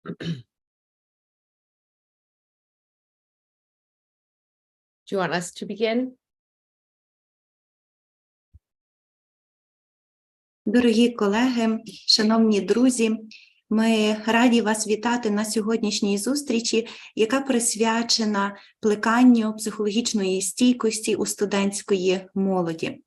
Do you want us to begin? Дорогі колеги, шановні друзі, ми раді вас вітати на сьогоднішній зустрічі, яка присвячена плеканню психологічної стійкості у студентської молоді.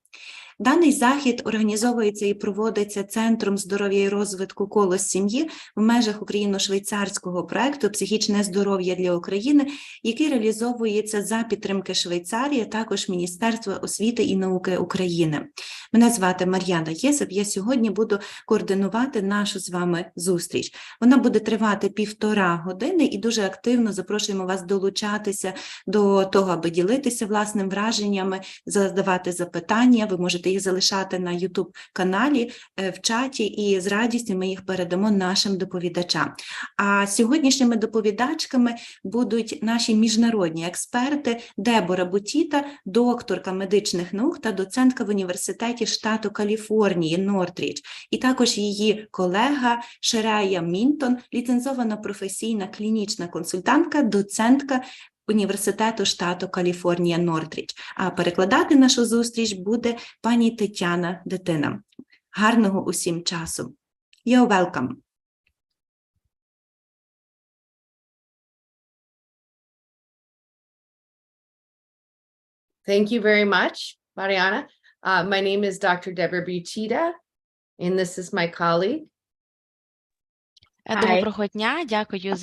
Даний захід організовується і проводиться Центром здоров'я і розвитку «Колос сім'ї» в межах україно-швейцарського проекту «Психічне здоров'я для України», який реалізовується за підтримки Швейцарії, а також Міністерства освіти і науки України. Мене звати Мар'яна Єсип, я сьогодні буду координувати нашу з вами зустріч. Вона буде тривати 1,5 години і дуже активно запрошуємо вас долучатися до того, аби ділитися власним враженнями, задавати запитання. Ви можете їх залишати на YouTube-каналі, в чаті, і з радістю ми їх передамо нашим доповідачам. А сьогоднішніми доповідачками будуть наші міжнародні експерти Дебора Бутіта, докторка медичних наук та доцентка в університеті штату Каліфорнії, Нортріч, і також її колега Шерея Мінтон, ліцензована професійна клінічна консультантка, доцентка Університету штату Каліфорнія, Нортріч. А перекладати нашу зустріч буде пані Тетяна Дитина. Гарного усім часу. You're welcome. Thank you very much, Mariana. My name is Dr. Deborah Butita, and this is my colleague. Доброго дня, дякую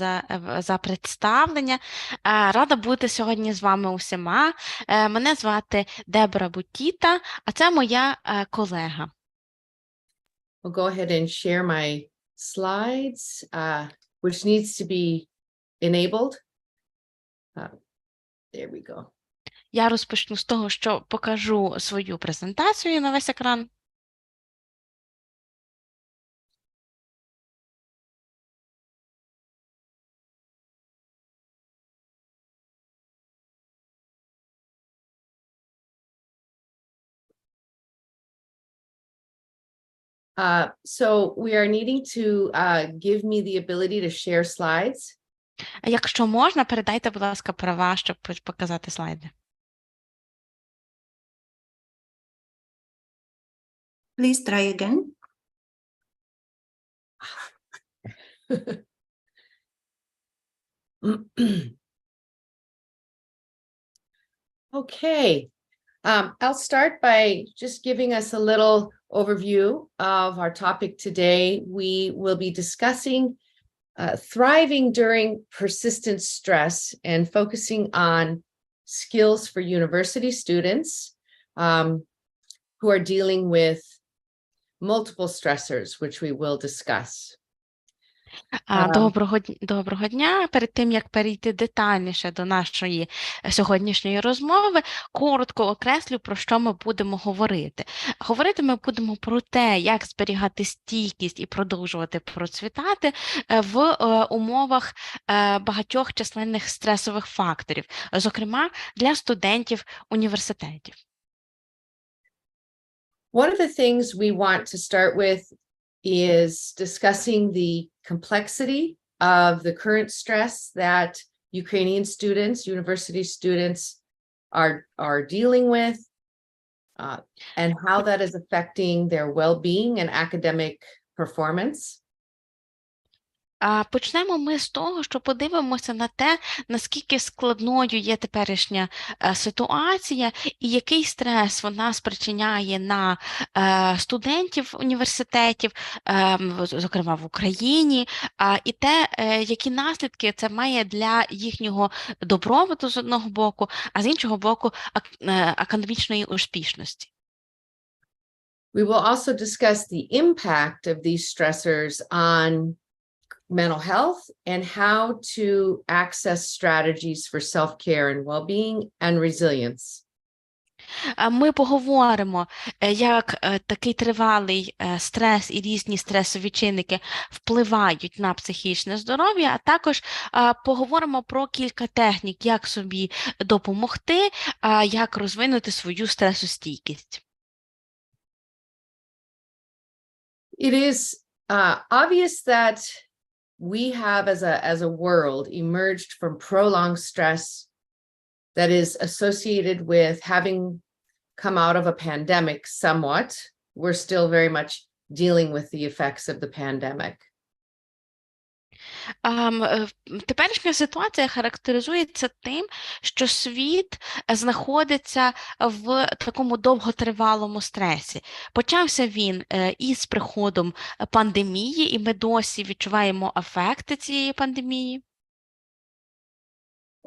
за представлення. Рада бути сьогодні з вами усіма. Мене звати Дебора Бутіта, а це моя колега. I'll go ahead and share my slides, which needs to be enabled. There we go. Я розпочну з того, що покажу свою презентацію на весь екран. So we are needing to give me the ability to share slides. Якщо можна, передайте, будь ласка, права, щоб показати слайди. Please try again. Okay. I'll start by just giving us a little overview of our topic today. We will be discussing thriving during persistent stress and focusing on skills for university students who are dealing with multiple stressors, which we will discuss. Доброго дня. Перед тим, як перейти детальніше до нашої сьогоднішньої розмови, коротко окреслю, про що ми будемо говорити. Говорити ми будемо про те, як зберігати стійкість і продовжувати процвітати в умовах багатьох численних стресових факторів, зокрема для студентів університетів. One of the things we want to start with is discussing the complexity of the current stress that Ukrainian students, university students are dealing with, and how that is affecting their well-being and academic performance. Почнемо ми з того, що подивимося на те, наскільки складною є теперішня ситуація і який стрес вона спричиняє на студентів університетів, зокрема в Україні, і те, які наслідки це має для їхнього добробуту з одного боку, а з іншого боку академічної успішності. We will also discuss the impact of these stressors on mental health and how to access strategies for self-care and well-being and resilience. Ми поговоримо, як такий тривалий стрес і різні стресові чинники впливають на психічне здоров'я, а також поговоримо про кілька технік, як собі допомогти, як розвинути свою стресостійкість. It is obvious that we have as a world emerged from prolonged stress that is associated with having come out of a pandemic somewhat. We're still very much dealing with the effects of the pandemic. Теперішня ситуація характеризується тим, що світ знаходиться в такому довготривалому стресі. Почався він із приходом пандемії, і ми досі відчуваємо ефекти цієї пандемії.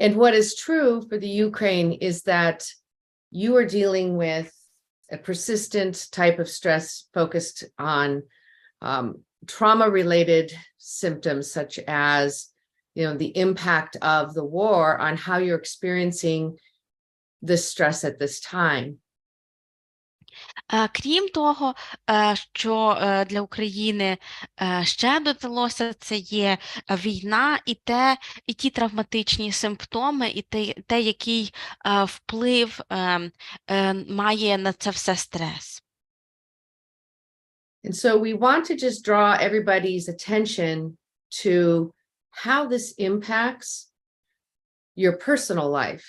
And what is true for the Ukraine is that you are dealing with a persistent type of stress focused on trauma-related symptoms, such as, the impact of the war on how you're experiencing this stress at this time. Крім того, що для України ще додалося, це є війна і ті травматичні симптоми, і те, який вплив має на це все стрес. And so we want to just draw everybody's attention to how this impacts your personal life,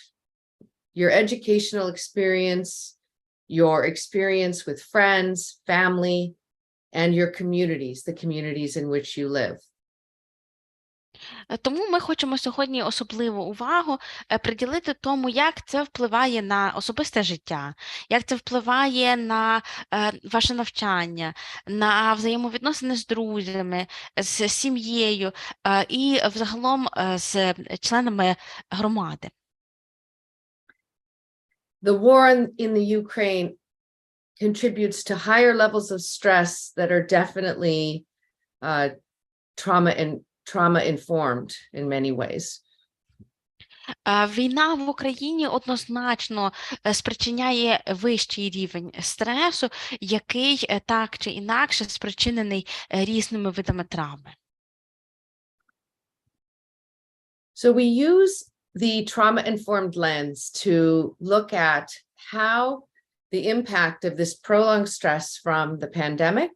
your educational experience, your experience with friends, family, and your communities, the communities in which you live. Тому ми хочемо сьогодні особливу увагу приділити тому, як це впливає на особисте життя, як це впливає на ваше навчання, на взаємовідносини з друзями, з сім'єю і взагалом з членами громади. The war in the Ukraine contributes to higher levels of stress that are definitely trauma-informed in many ways. Війна в Україні однозначно спричиняє вищий рівень стресу, який так чи інакше спричинений різними видами травми. So we use the trauma-informed lens to look at how the impact of this prolonged stress from the pandemic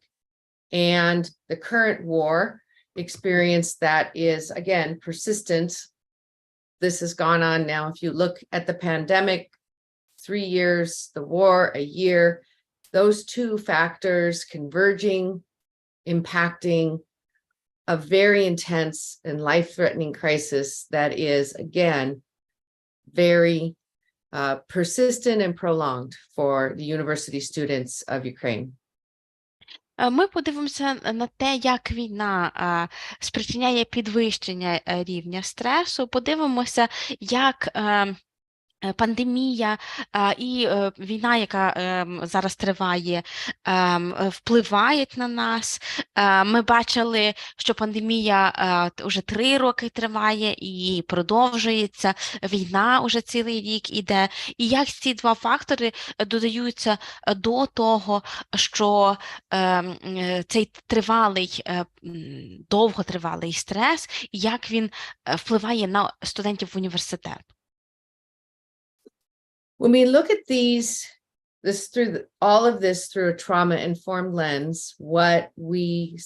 and the current war experience that is, again, persistent. This has gone on now. If you look at the pandemic, 3 years, the war, a year, those two factors converging, impacting a very intense and life-threatening crisis that is, again, very persistent and prolonged for the university students of Ukraine. Ми подивимося на те, як війна спричиняє підвищення рівня стресу, подивимося, як пандемія і війна, яка зараз триває, впливають на нас. Ми бачили, що пандемія вже 3 роки триває і продовжується, війна вже цілий рік іде. І як ці два фактори додаються до того, що цей тривалий, довготривалий стрес, як він впливає на студентів університету. When we look at all of this through a trauma-informed lens, what we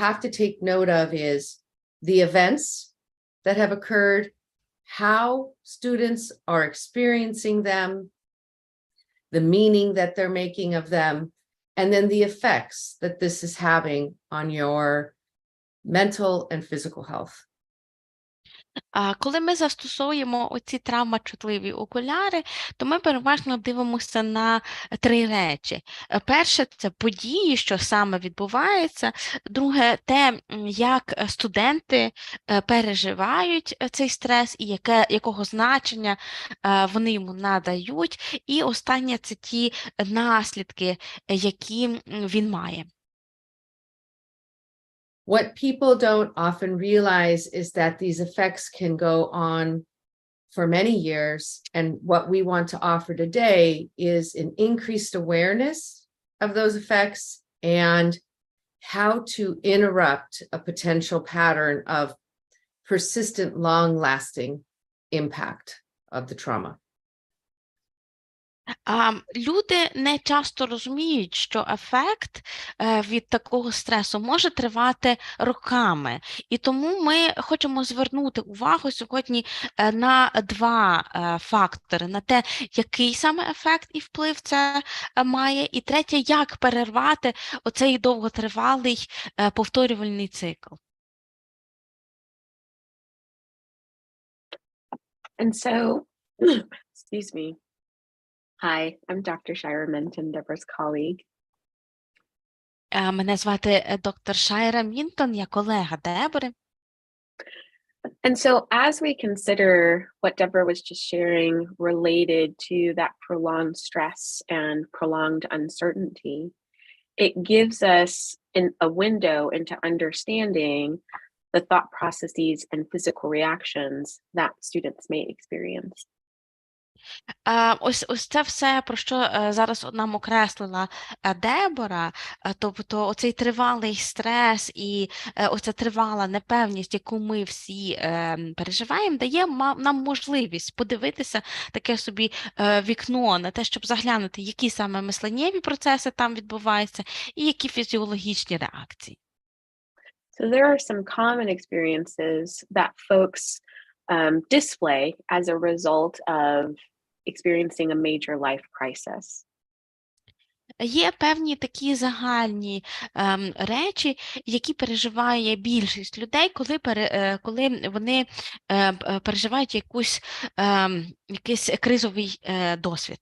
have to take note of is the events that have occurred, how students are experiencing them, the meaning that they're making of them, and then the effects that this is having on your mental and physical health. Коли ми застосовуємо оці травмочутливі окуляри, то ми переважно дивимося на 3 речі. Перше – це події, що саме відбувається. Друге – те, як студенти переживають цей стрес і якого значення вони йому надають. І останнє – це ті наслідки, які він має. What people don't often realize is that these effects can go on for many years. And what we want to offer today is an increased awareness of those effects and how to interrupt a potential pattern of persistent, long-lasting impact of the trauma. Люди не часто розуміють, що ефект від такого стресу може тривати роками. І тому ми хочемо звернути увагу сьогодні на два фактори: на те, який саме ефект і вплив це має, і третє, як перервати оцей довготривалий повторювальний цикл. And so, excuse me. Hi, I'm Dr. Shira Minton, Deborah's colleague. Мене звати доктор Шайра Мінтон, я колега Дебори. And so, as we consider what Deborah was just sharing related to that prolonged stress and prolonged uncertainty, it gives us a window into understanding the thought processes and physical reactions that students may experience. Ось це все, про що зараз нам окреслила Дебора, тобто оцей тривалий стрес і оця тривала непевність, яку ми всі переживаємо, дає нам можливість подивитися таке собі вікно на те, щоб заглянути, які саме мисленнєві процеси там відбуваються і які фізіологічні реакції. So there are some common experiences that folks display as a result of experiencing a major life crisis. Є певні такі загальні речі, які переживає більшість людей, коли вони переживають якийсь кризовий досвід.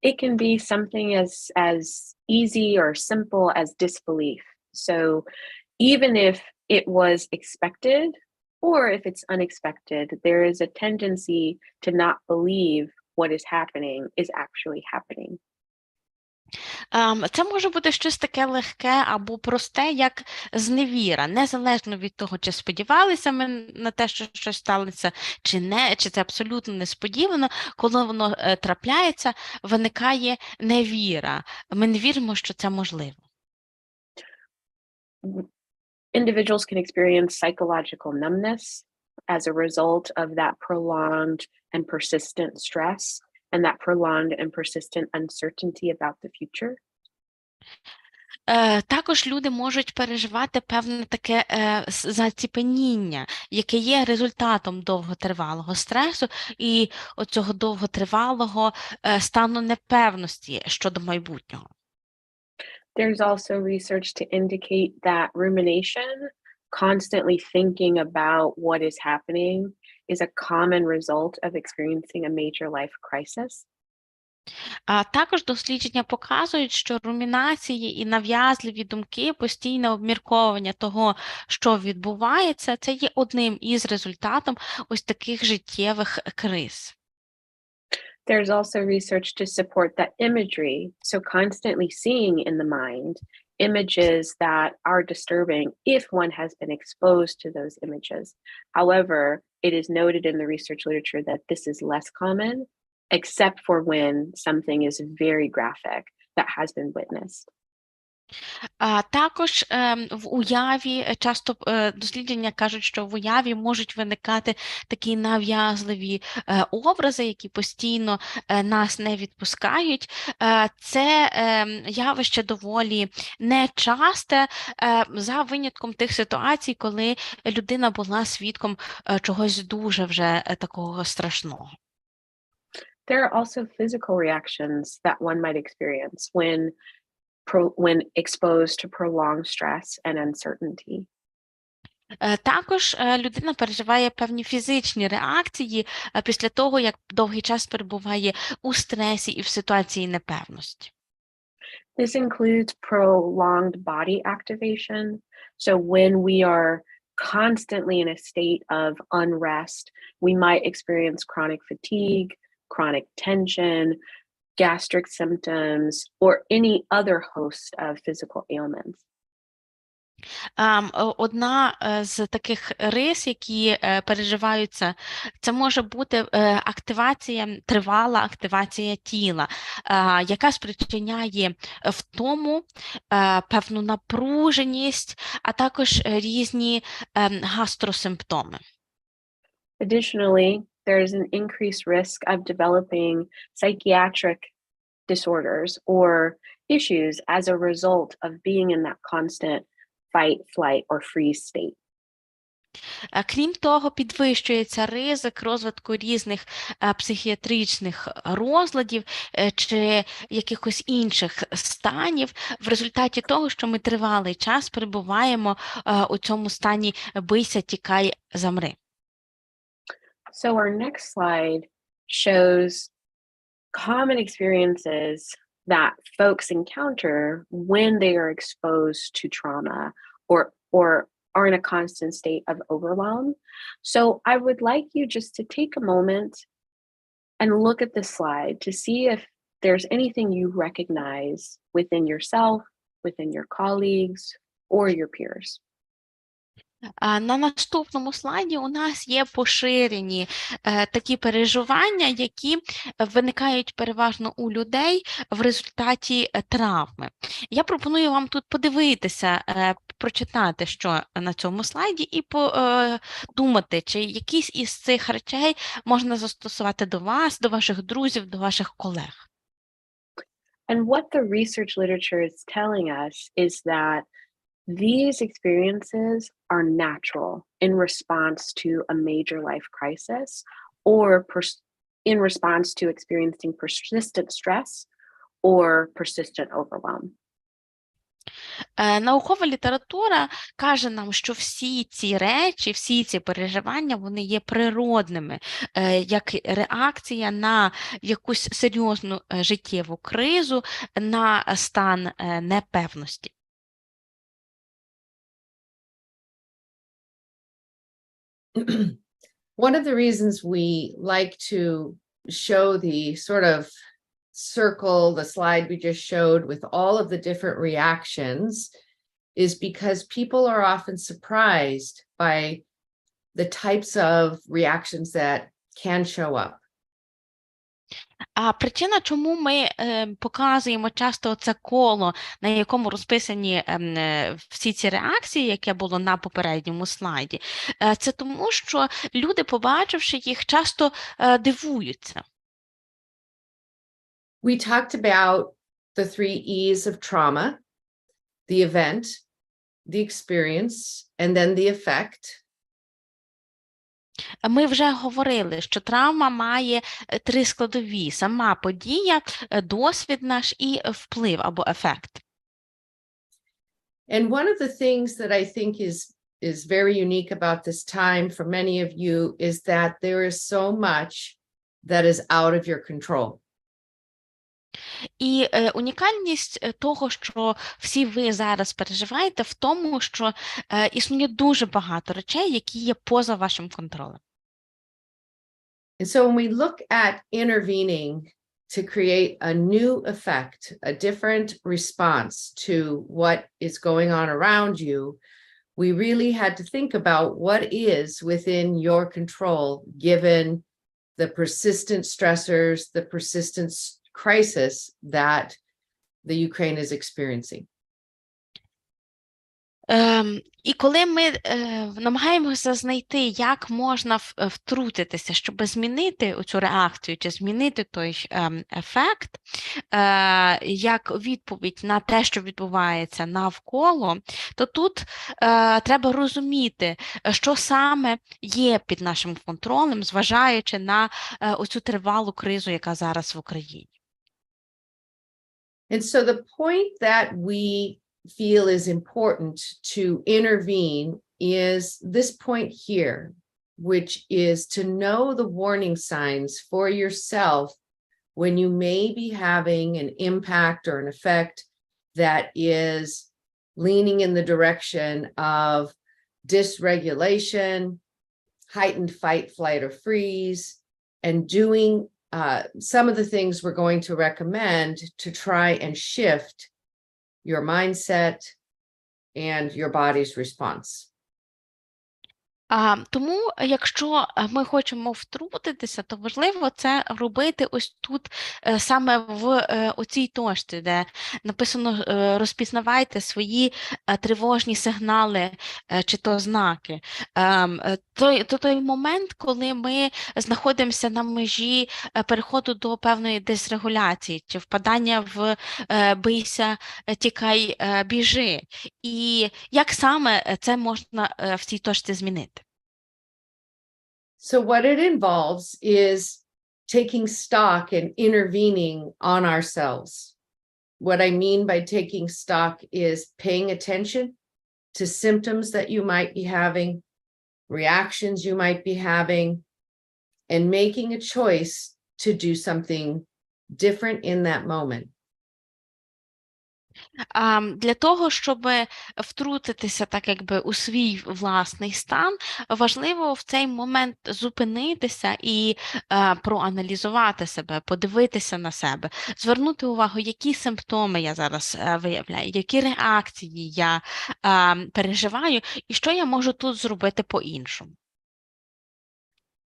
It can be something as easy or simple as disbelief. So even if it was expected or if it's unexpected, there is a tendency to not believe what is happening is actually happening. Це може бути щось таке легке або просте, як зневіра, незалежно від того, чи сподівалися ми на те, що щось сталося, чи це абсолютно несподівано. Коли воно трапляється, виникає невіра. Ми не віримо, що це можливо. Individuals can experience psychological numbness as a result of that prolonged and persistent stress and that prolonged and persistent uncertainty about the future. Також люди можуть переживати певне таке заціпеніння, яке є результатом довготривалого стресу і оцього довготривалого стану непевності щодо майбутнього. There's also research to indicate that rumination, constantly thinking about what is happening, is a common result of experiencing a major life crisis. Також дослідження показують, що румінації і нав'язливі думки, постійне обмірковування того, що відбувається, це є одним із результатом ось таких життєвих криз. There's also research to support that imagery, so constantly seeing in the mind images that are disturbing if one has been exposed to those images. However, it is noted in the research literature that this is less common, except for when something is very graphic that has been witnessed. Також в уяві, часто дослідження кажуть, що в уяві можуть виникати такі нав'язливі образи, які постійно нас не відпускають. Це явище доволі нечасте, за винятком тих ситуацій, коли людина була свідком чогось дуже вже такого страшного. There are also physical reactions that one might experience when exposed to prolonged stress and uncertainty. Також людина переживає певні фізичні реакції після того, як довгий час перебуває у стресі і в ситуації непевності. This includes prolonged body activation. So when we are constantly in a state of unrest, we might experience chronic fatigue, chronic tension, gastric symptoms, or any other host of physical ailments. Одна з таких рис, які переживаються, це може бути тривала активація тіла, яка спричиняє втому, певну напруженість, а також різні гастросимптоми. Additionally, there's an increased risk of developing psychiatric disorders or issues as a result of being in that constant fight, flight, or freeze state. Крім того, підвищується ризик розвитку різних психіатричних розладів чи якихось інших станів в результаті того, що ми тривалий час перебуваємо у цьому стані бийся, тікай, замри. So our next slide shows common experiences that folks encounter when they are exposed to trauma or are in a constant state of overwhelm. So I would like you just to take a moment and look at this slide to see if there's anything you recognize within yourself, within your colleagues, or your peers. На наступному слайді у нас є поширені такі переживання, які виникають переважно у людей в результаті травми. Я пропоную вам тут подивитися, прочитати, що на цьому слайді, і подумати, чи якісь із цих речей можна застосувати до вас, до ваших друзів, до ваших колег. And what the research literature is telling us is that these experiences are natural in response to a major life crisis or in response to experiencing persistent stress or persistent overwhelm. Наукова література каже нам, що всі ці речі, всі ці переживання, вони є природними, як реакція на якусь серйозну життєву кризу, на стан непевності. One of the reasons we like to show the sort of circle, the slide we just showed with all of the different reactions, is because people are often surprised by the types of reactions that can show up. А причина, чому ми показуємо часто це коло, на якому розписані всі ці реакції, яке було на попередньому слайді, це тому, що люди, побачивши їх, часто дивуються. We talked about the 3 E's of trauma: the event, the experience, and then the effect. Ми вже говорили, що травма має 3 складові: сама подія, досвід наш і вплив або ефект. And one of the things that I think is very unique about this time for many of you is that there is so much that is out of your control. І унікальність того, що всі ви зараз переживаєте, в тому, що існує дуже багато речей, які є поза вашим контролем. And so when we look at intervening to create a new effect, a different response to what is going on around you, we really had to think about what is within your control, given the persistent stressors, the persistent crisis that the Ukraine is experiencing. І коли ми намагаємося знайти, як можна втрутитися, щоб змінити цю реакцію, чи змінити той ефект, як відповідь на те, що відбувається навколо, то тут треба розуміти, що саме є під нашим контролем, зважаючи на оцю тривалу кризу, яка зараз в Україні. And so the point that we feel is important to intervene is this point here, which is to know the warning signs for yourself when you may be having an impact or an effect that is leaning in the direction of dysregulation, heightened fight, flight, or freeze, and doing some of the things we're going to recommend to try and shift your mindset and your body's response. Тому, якщо ми хочемо втрутитися, то важливо це робити ось тут, саме в оцій точці, де написано «розпізнавайте свої тривожні сигнали чи то знаки». Той момент, коли ми знаходимося на межі переходу до певної дисрегуляції, чи впадання в бийся, тікай, біжи. І як саме це можна в цій точці змінити? So what it involves is taking stock and intervening on ourselves. What I mean by taking stock is paying attention to symptoms that you might be having, reactions you might be having, and making a choice to do something different in that moment. Для того, щоб втрутитися так якби у свій власний стан, важливо в цей момент зупинитися і проаналізувати себе, подивитися на себе, звернути увагу, які симптоми я зараз виявляю, які реакції я переживаю, і що я можу тут зробити по-іншому.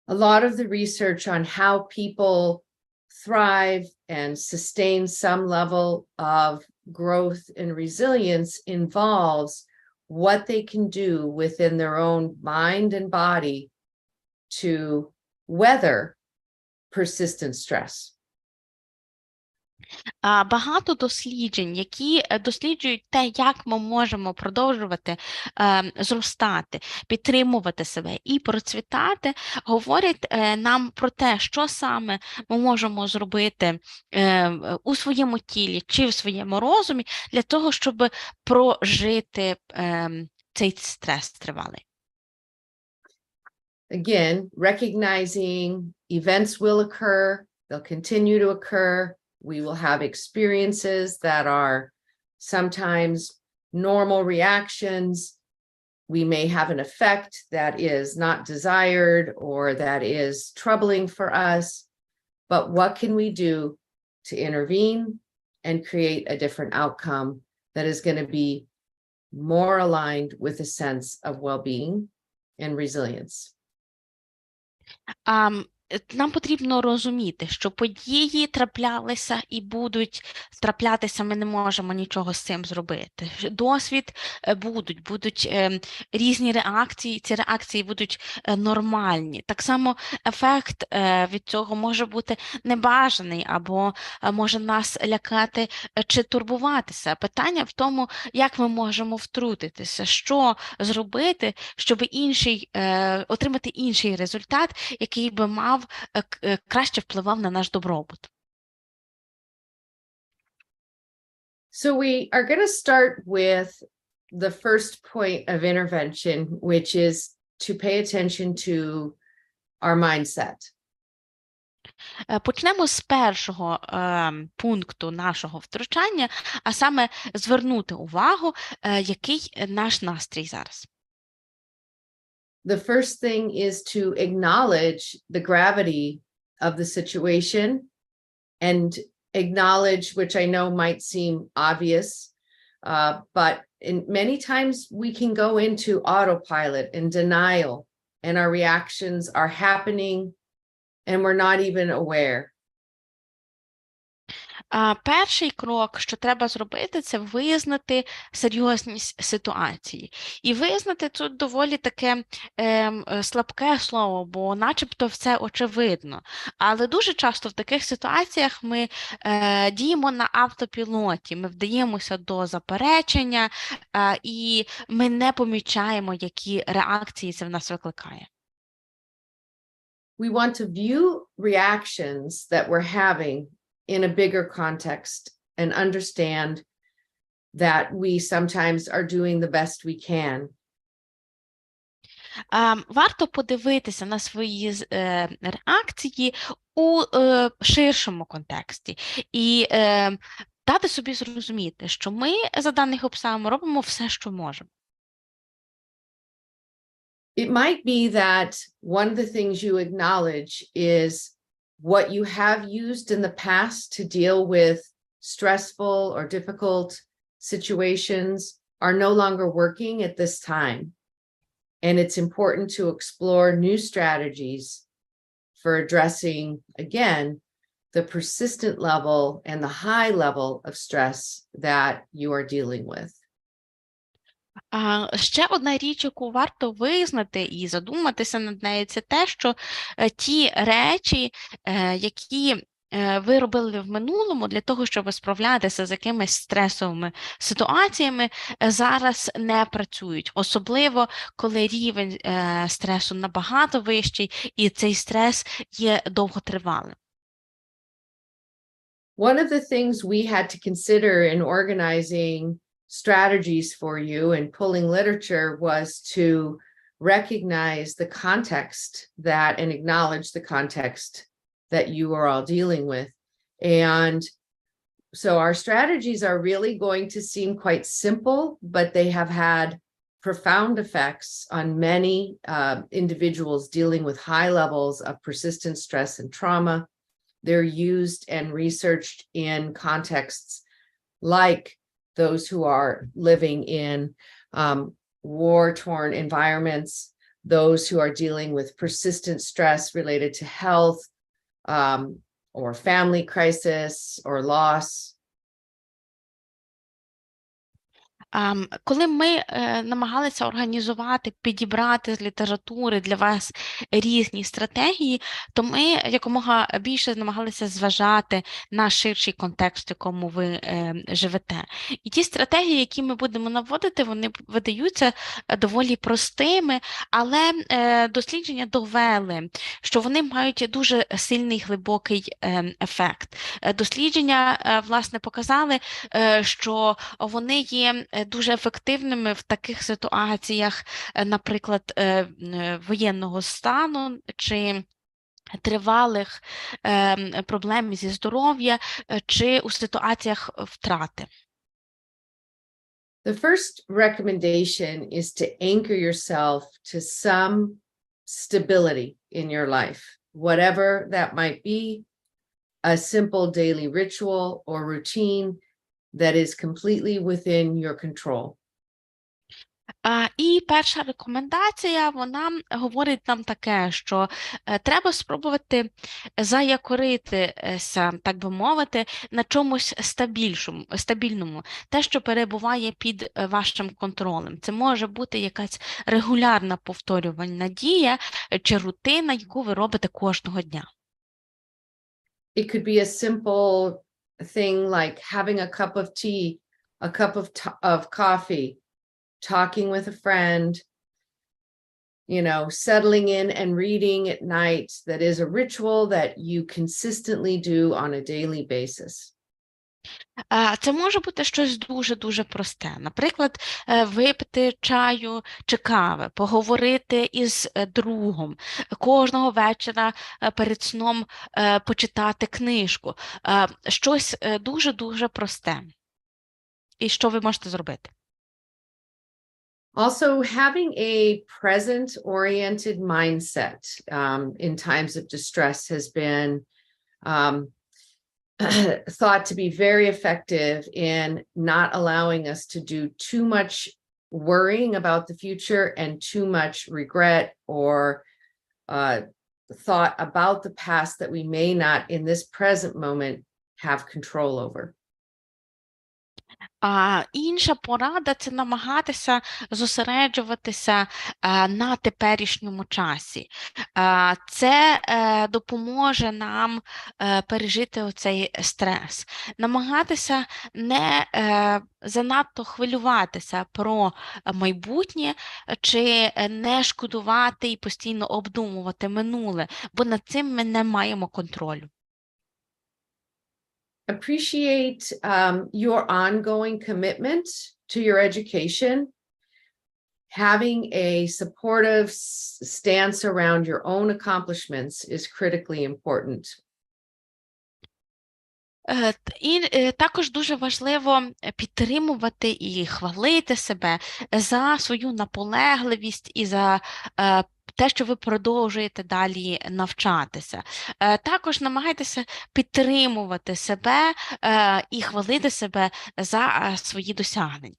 A lot of the research on how people thrive and sustain some level of growth and resilience involves what they can do within their own mind and body to weather persistent stress. Багато досліджень, які досліджують те, як ми можемо продовжувати зростати, підтримувати себе і процвітати, говорять нам про те, що саме ми можемо зробити у своєму тілі чи в своєму розумі для того, щоб прожити цей стрес тривалий. Again, recognizing events will occur, they'll continue to occur. We will have experiences that are sometimes normal reactions. We may have an effect that is not desired or that is troubling for us. But what can we do to intervene and create a different outcome that is going to be more aligned with a sense of well-being and resilience? Нам потрібно розуміти, що події траплялися і будуть траплятися, ми не можемо нічого з цим зробити. Досвід будуть різні реакції, ці реакції будуть нормальні. Так само ефект від цього може бути небажаний або може нас лякати чи турбуватися. Питання в тому, як ми можемо втрутитися, що зробити, щоб отримати інший результат, який би мав краще впливав на наш добробут. So we are going to start with the first point of intervention, which is to pay attention to our mindset. Почнемо з першого пункту нашого втручання, а саме звернути увагу, який наш настрій зараз. The first thing is to acknowledge the gravity of the situation and acknowledge, which I know might seem obvious, but many times we can go into autopilot and denial, and our reactions are happening and we're not even aware. Перший крок, що треба зробити, це визнати серйозність ситуації. І визнати тут доволі таке слабке слово, бо начебто все очевидно. Але дуже часто в таких ситуаціях ми діємо на автопілоті, ми вдаємося до заперечення, і ми не помічаємо, які реакції це в нас викликає. We want to view reactions that we're having in a bigger context and understand that we sometimes are doing the best we can. Варто подивитися на свої реакції у ширшому контексті і дати собі зрозуміти, що ми за даних обставин робимо все, що можемо. It might be that one of the things you acknowledge is what you have used in the past to deal with stressful or difficult situations are no longer working at this time. And it's important to explore new strategies for addressing, again, the persistent level and the high level of stress that you are dealing with. Ще одна річ, яку варто визнати і задуматися над нею, це те, що ті речі, які ви робили в минулому для того, щоб справлятися з якимись стресовими ситуаціями, зараз не працюють. Особливо, коли рівень стресу набагато вищий і цей стрес є довготривалим. One of the things we had to consider in organizing strategies for you and pulling literature was to recognize the context that and acknowledge the context that you are all dealing with. And so our strategies are really going to seem quite simple, but they have had profound effects on many individuals dealing with high levels of persistent stress and trauma. They're used and researched in contexts like those who are living in war-torn environments, those who are dealing with persistent stress related to health, or family crisis or loss. Коли ми намагалися організувати, підібрати з літератури для вас різні стратегії, то ми якомога більше намагалися зважати на ширший контекст, в якому ви живете. І ті стратегії, які ми будемо наводити, вони видаються доволі простими, але дослідження довели, що вони мають дуже сильний глибокий ефект. Дослідження, власне, показали, що вони є дуже ефективними в таких ситуаціях, наприклад, воєнного стану чи тривалих проблем зі здоров'я, чи у ситуаціях втрати. The first recommendation is to anchor yourself to some stability in your life, whatever that might be, a simple daily ritual or routine that is completely within your control. І перша рекомендація, вона говорить нам таке, що треба спробувати заякоритися, так би мовити, на чомусь стабільному, те, що перебуває під вашим контролем. Це може бути якась регулярна повторювальна дія чи рутина, яку ви робите кожного дня. It could be a simple thing like having a cup of tea, a cup of coffee, talking with a friend, settling in and reading at night. That is a ritual that you consistently do on a daily basis. Це може бути щось дуже-дуже просте. Наприклад, випити чаю чи кави, поговорити із другом, кожного вечора перед сном почитати книжку. Щось дуже-дуже просте. І що ви можете зробити? Also, having a present-oriented mindset in times of distress has been thought to be very effective in not allowing us to do too much worrying about the future and too much regret or thought about the past that we may not in this present moment have control over. Інша порада – це намагатися зосереджуватися на теперішньому часі. Це допоможе нам пережити оцей стрес. Намагатися не занадто хвилюватися про майбутнє чи не шкодувати і постійно обдумувати минуле, бо над цим ми не маємо контролю. Appreciate your ongoing commitment to your education. Having a supportive stance around your own accomplishments is critically important. І також дуже важливо підтримувати і хвалити себе за свою наполегливість і за те, що ви продовжуєте далі навчатися. Також намагайтеся підтримувати себе і хвалити себе за свої досягнення.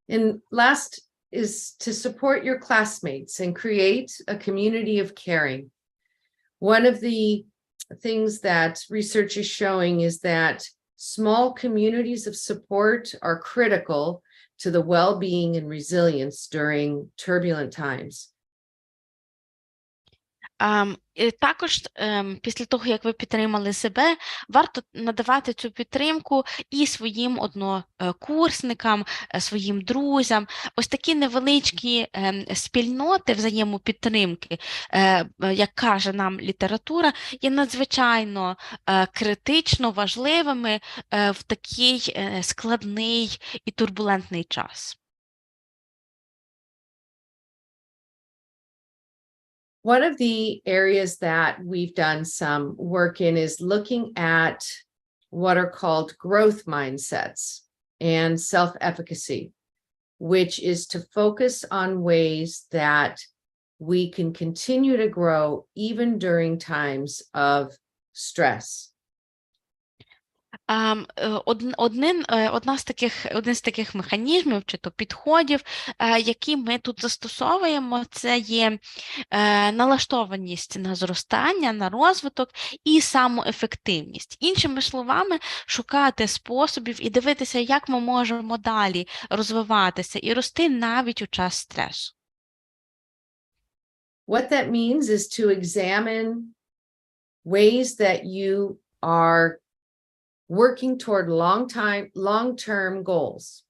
And last is to support your classmates and create a community of caring. One of the things that research is showing is that small communities of support are critical to the well-being and resilience during turbulent times. І також після того, як ви підтримали себе, варто надавати цю підтримку і своїм однокурсникам, своїм друзям. Ось такі невеличкі спільноти взаємопідтримки, як каже нам література, є надзвичайно критично важливими в такий складний і турбулентний час. One of the areas that we've done some work in is looking at what are called growth mindsets and self-efficacy, which is to focus on ways that we can continue to grow even during times of stress. Один з таких механізмів чи то підходів, які ми тут застосовуємо, це є налаштованість на зростання, на розвиток і самоефективність. Іншими словами, шукати способів і дивитися, як ми можемо далі розвиватися і рости навіть у час стресу. What that means is to examine ways that you are working toward long-term goals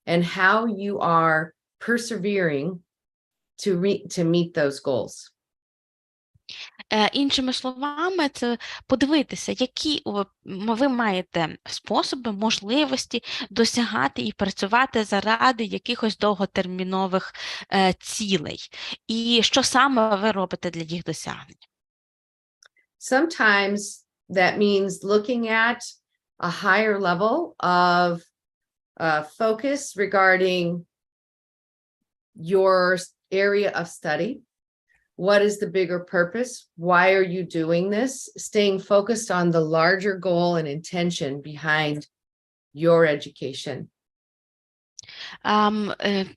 and how you are persevering to meet those goals. Іншими словами, це подивитися, які ви маєте способи, можливості досягати і працювати заради якихось довготермінових цілей. І що саме ви робите для їх досягнення? Sometimes that means looking at a higher level of focus regarding your area of study. What is the bigger purpose? Why are you doing this? Staying focused on the larger goal and intention behind your education.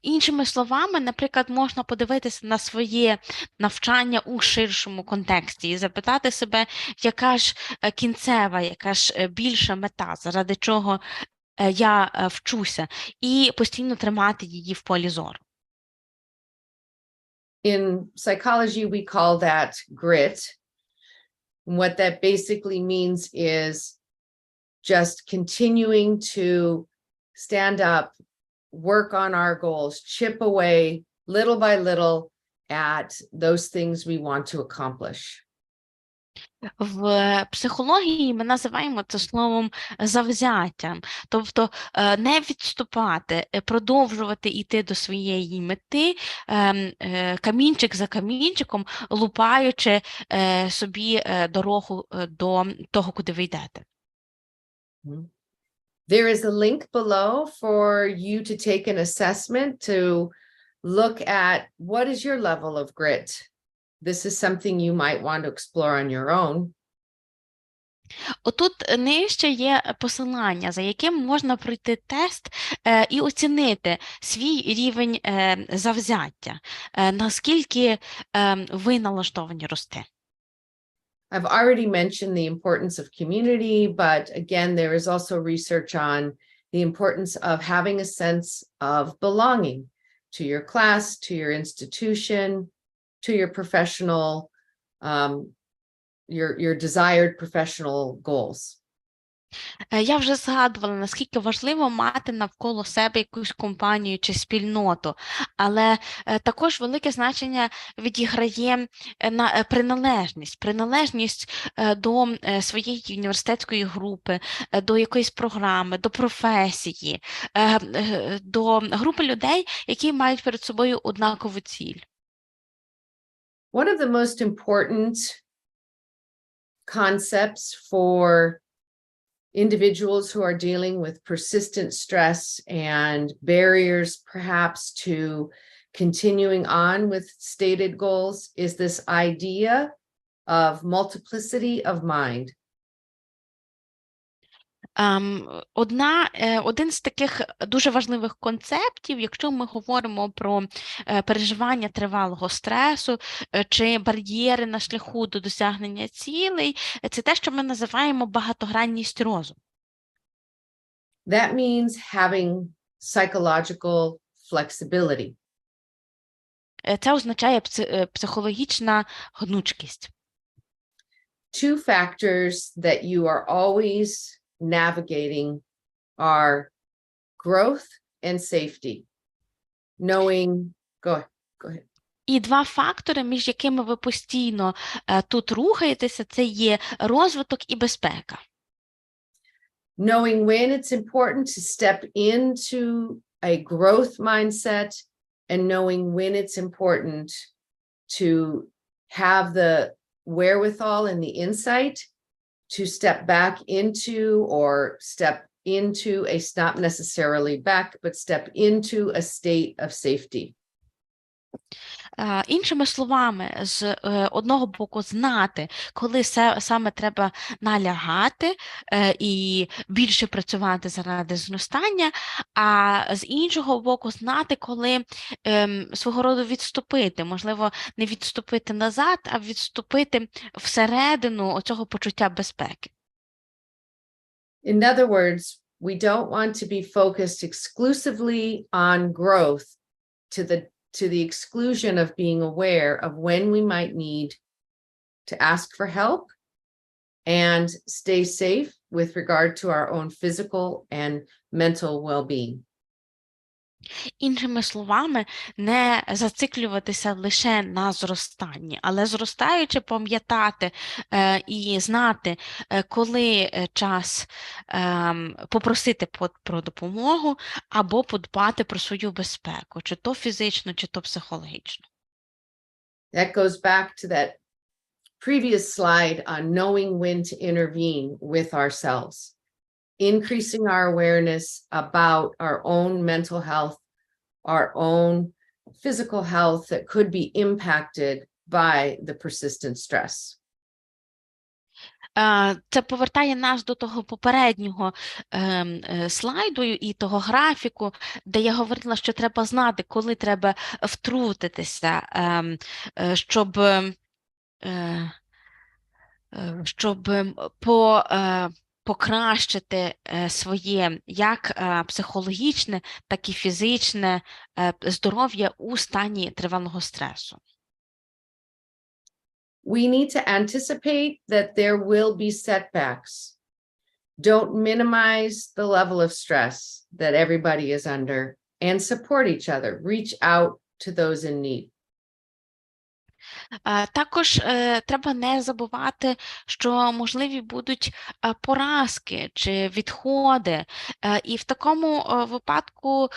Іншими словами, наприклад, можна подивитися на своє навчання у ширшому контексті і запитати себе, яка ж кінцева, яка ж більша мета, заради чого я вчуся, і постійно тримати її в полі зору. In psychology, we call that grit. And what that basically means is just continuing to stand up, work on our goals, chip away little by little at those things we want to accomplish. В психології ми називаємо це словом завзяттям, тобто не відступати, продовжувати йти до своєї мети, камінчик за камінчиком, лупаючи собі дорогу до того, куди ви йдете. There is a link below for you to take an assessment to look at what is your level of grit. This is something you might want to explore on your own. Отут нижче є посилання, за яким можна пройти тест і оцінити свій рівень завзяття, наскільки ви налаштовані рости. I've already mentioned the importance of community, but again, there is also research on the importance of having a sense of belonging to your class, to your institution, to your professional, your desired professional goals. Я вже згадувала, наскільки важливо мати навколо себе якусь компанію чи спільноту, але також велике значення відіграє приналежність до своєї університетської групи, до якоїсь програми, до професії, до групи людей, які мають перед собою однакову ціль. One of the most important concepts for individuals who are dealing with persistent stress and barriers perhaps to continuing on with stated goals is this idea of multiplicity of mind. Один з таких дуже важливих концептів, якщо ми говоримо про переживання тривалого стресу чи бар'єри на шляху до досягнення цілей, це те, що ми називаємо багатогранність розуму. That means having psychological flexibility. Це означає психологічна гнучкість. Two factors that you are always navigating are growth and safety. Knowing, go ahead. І два фактори, між якими ви постійно тут рухаєтеся, це є розвиток і безпека. Knowing when it's important to step into a growth mindset and knowing when it's important to have the wherewithal and the insight to step back into or step into a, not necessarily back, but step into a state of safety. Іншими словами, з одного боку знати, коли саме треба налягати і більше працювати заради зростання, а з іншого боку знати, коли свого роду відступити, можливо, не відступити назад, а відступити всередину оцього почуття безпеки. In other words, we don't want to be focused exclusively on growth to the exclusion of being aware of when we might need to ask for help and stay safe with regard to our own physical and mental well-being. Іншими словами, не зациклюватися лише на зростанні, але зростаючи пам'ятати і знати, коли час попросити про допомогу або подбати про свою безпеку, чи то фізично, чи то психологічно. That goes back to that previous slide on knowing when to intervene with ourselves. Increasing our awareness about our own mental health, our own physical health that could be impacted by the persistent stress. Це повертає нас до того попереднього слайду і того графіку, де я говорила, що треба знати, коли треба втрутитися, щоб покращити своє як психологічне, так і фізичне здоров'я у стані тривалого стресу. We need to anticipate that there will be setbacks. Don't minimize the level of stress that everybody is under and support each other. Reach out to those in need. Також треба не забувати, що можливі будуть поразки чи відходи, і в такому випадку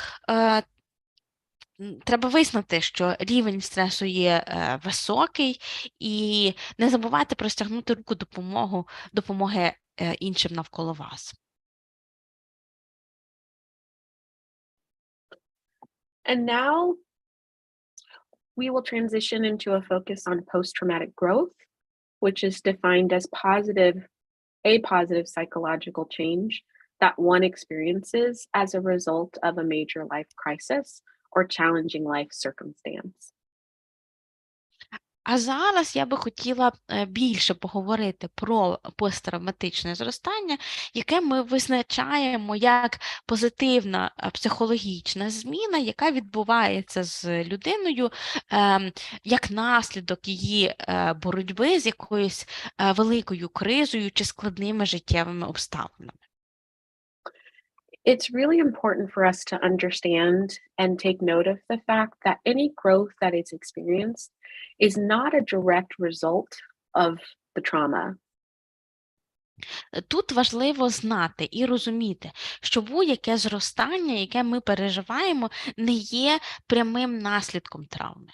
треба визнати, що рівень стресу є високий, і не забувати простягнути руку допомоги іншим навколо вас. And now we will transition into a focus on post-traumatic growth, which is defined as a positive psychological change that one experiences as a result of a major life crisis or challenging life circumstance. А зараз я би хотіла більше поговорити про посттравматичне зростання, яке ми визначаємо як позитивна психологічна зміна, яка відбувається з людиною як наслідок її боротьби з якоюсь великою кризою чи складними життєвими обставинами. It's really important for us to understand and take note of the fact that any growth that is experienced is not a direct result of the trauma. Тут важливо знати і розуміти, що будь-яке зростання, яке ми переживаємо, не є прямим наслідком травми.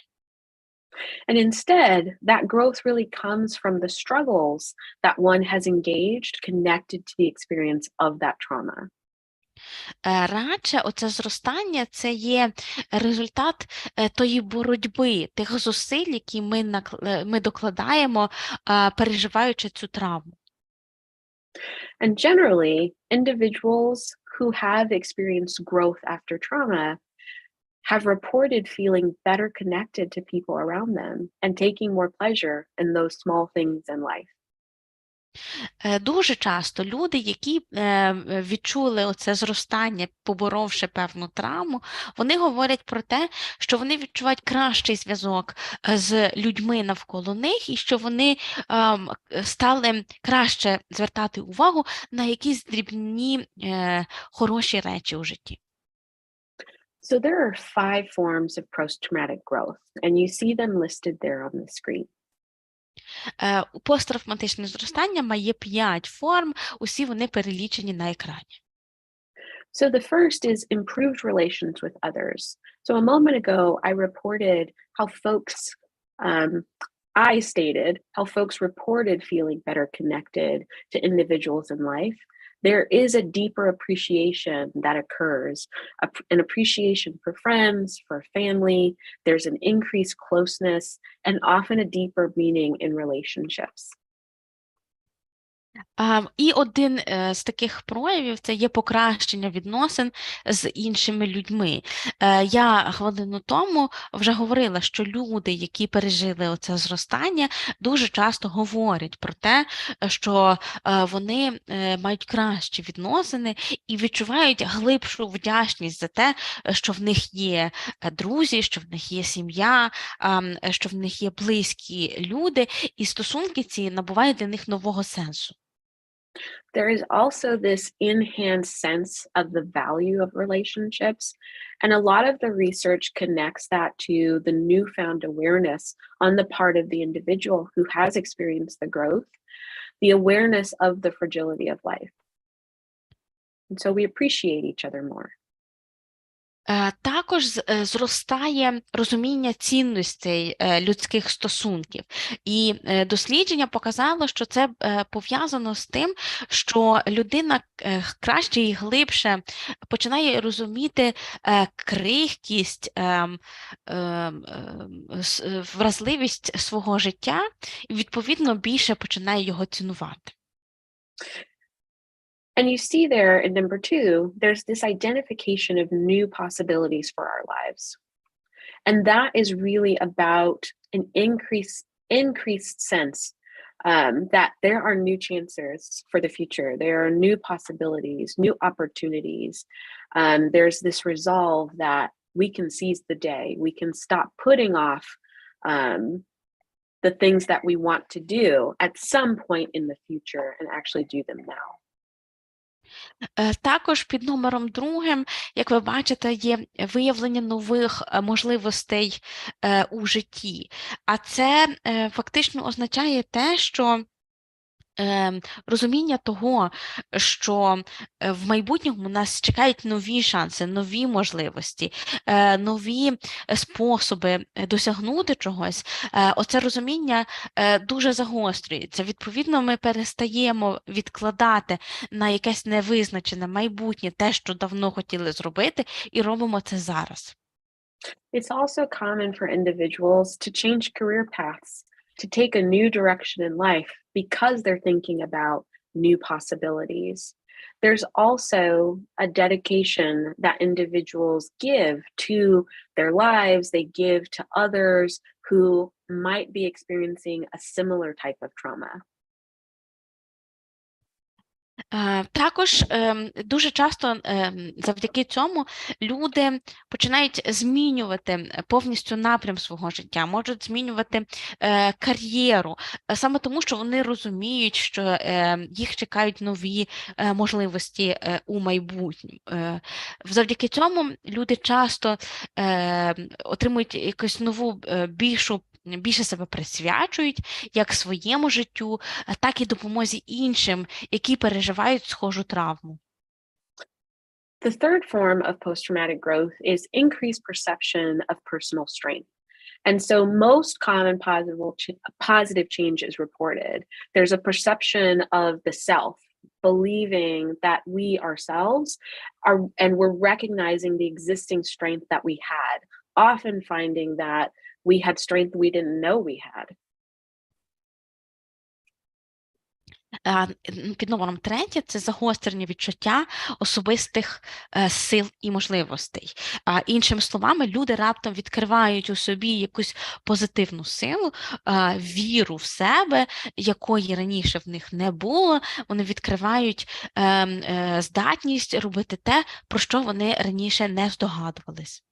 And instead, that growth really comes from the struggles that one has engaged connected to the experience of that trauma. Радше оце зростання – це є результат тої боротьби, тих зусиль, які ми докладаємо, переживаючи цю травму. And generally, individuals who have experienced growth after trauma have reported feeling better connected to people around them and taking more pleasure in those small things in life. Дуже часто люди, які відчули оце зростання, поборовши певну травму, вони говорять про те, що вони відчувають кращий зв'язок з людьми навколо них і що вони стали краще звертати увагу на якісь дрібні хороші речі у житті. So there are 5 forms of post-traumatic growth, and you see them listed there on the screen. Посттравматичне зростання має 5 форм, усі вони перелічені на екрані. So the first is improved relations with others. So a moment ago, I reported how I stated how folks reported feeling better connected to individuals in life. There is a deeper appreciation that occurs, an appreciation for friends, for family. There's an increased closeness and often a deeper meaning in relationships. І один з таких проявів – це є покращення відносин з іншими людьми. Я хвилину тому вже говорила, що люди, які пережили оце зростання, дуже часто говорять про те, що вони мають кращі відносини і відчувають глибшу вдячність за те, що в них є друзі, що в них є сім'я, що в них є близькі люди, і стосунки ці набувають для них нового сенсу. There is also this enhanced sense of the value of relationships, and a lot of the research connects that to the newfound awareness on the part of the individual who has experienced the growth, the awareness of the fragility of life. And so we appreciate each other more. Також зростає розуміння цінностей людських стосунків. І дослідження показало, що це пов'язано з тим, що людина краще і глибше починає розуміти крихкість, вразливість свого життя і, відповідно, більше починає його цінувати. And you see there in number 2, there's this identification of new possibilities for our lives. And that is really about an increased sense that there are new chances for the future. There are new possibilities, new opportunities. There's this resolve that we can seize the day. We can stop putting off the things that we want to do at some point in the future and actually do them now. Також під номером 2, як ви бачите, є виявлення нових можливостей у житті. А це фактично означає те, що розуміння того, що в майбутньому нас чекають нові шанси, нові можливості, нові способи досягнути чогось, оце розуміння дуже загострюється. Відповідно, ми перестаємо відкладати на якесь невизначене майбутнє те, що давно хотіли зробити, і робимо це зараз. It's also common for individuals to change career paths, to take a new direction in life because they're thinking about new possibilities. There's also a dedication that individuals give to their lives, they give to others who might be experiencing a similar type of trauma. Також дуже часто завдяки цьому люди починають змінювати повністю напрям свого життя, можуть змінювати кар'єру, саме тому, що вони розуміють, що їх чекають нові можливості у майбутньому. Завдяки цьому люди часто отримують якусь нову, більше себе присвячують як своєму життю, так і допомозі іншим, які переживають схожу травму. The third form of post-traumatic growth is increased perception of personal strength. And so most common positive change is reported. There's a perception of the self, believing that we ourselves are, and we're recognizing the existing strength that we had, often finding that we had strength we didn't know we had. Під номером 3 – це загострення відчуття особистих сил і можливостей. Іншими словами, люди раптом відкривають у собі якусь позитивну силу, віру в себе, якої раніше в них не було. Вони відкривають здатність робити те, про що вони раніше не здогадувались.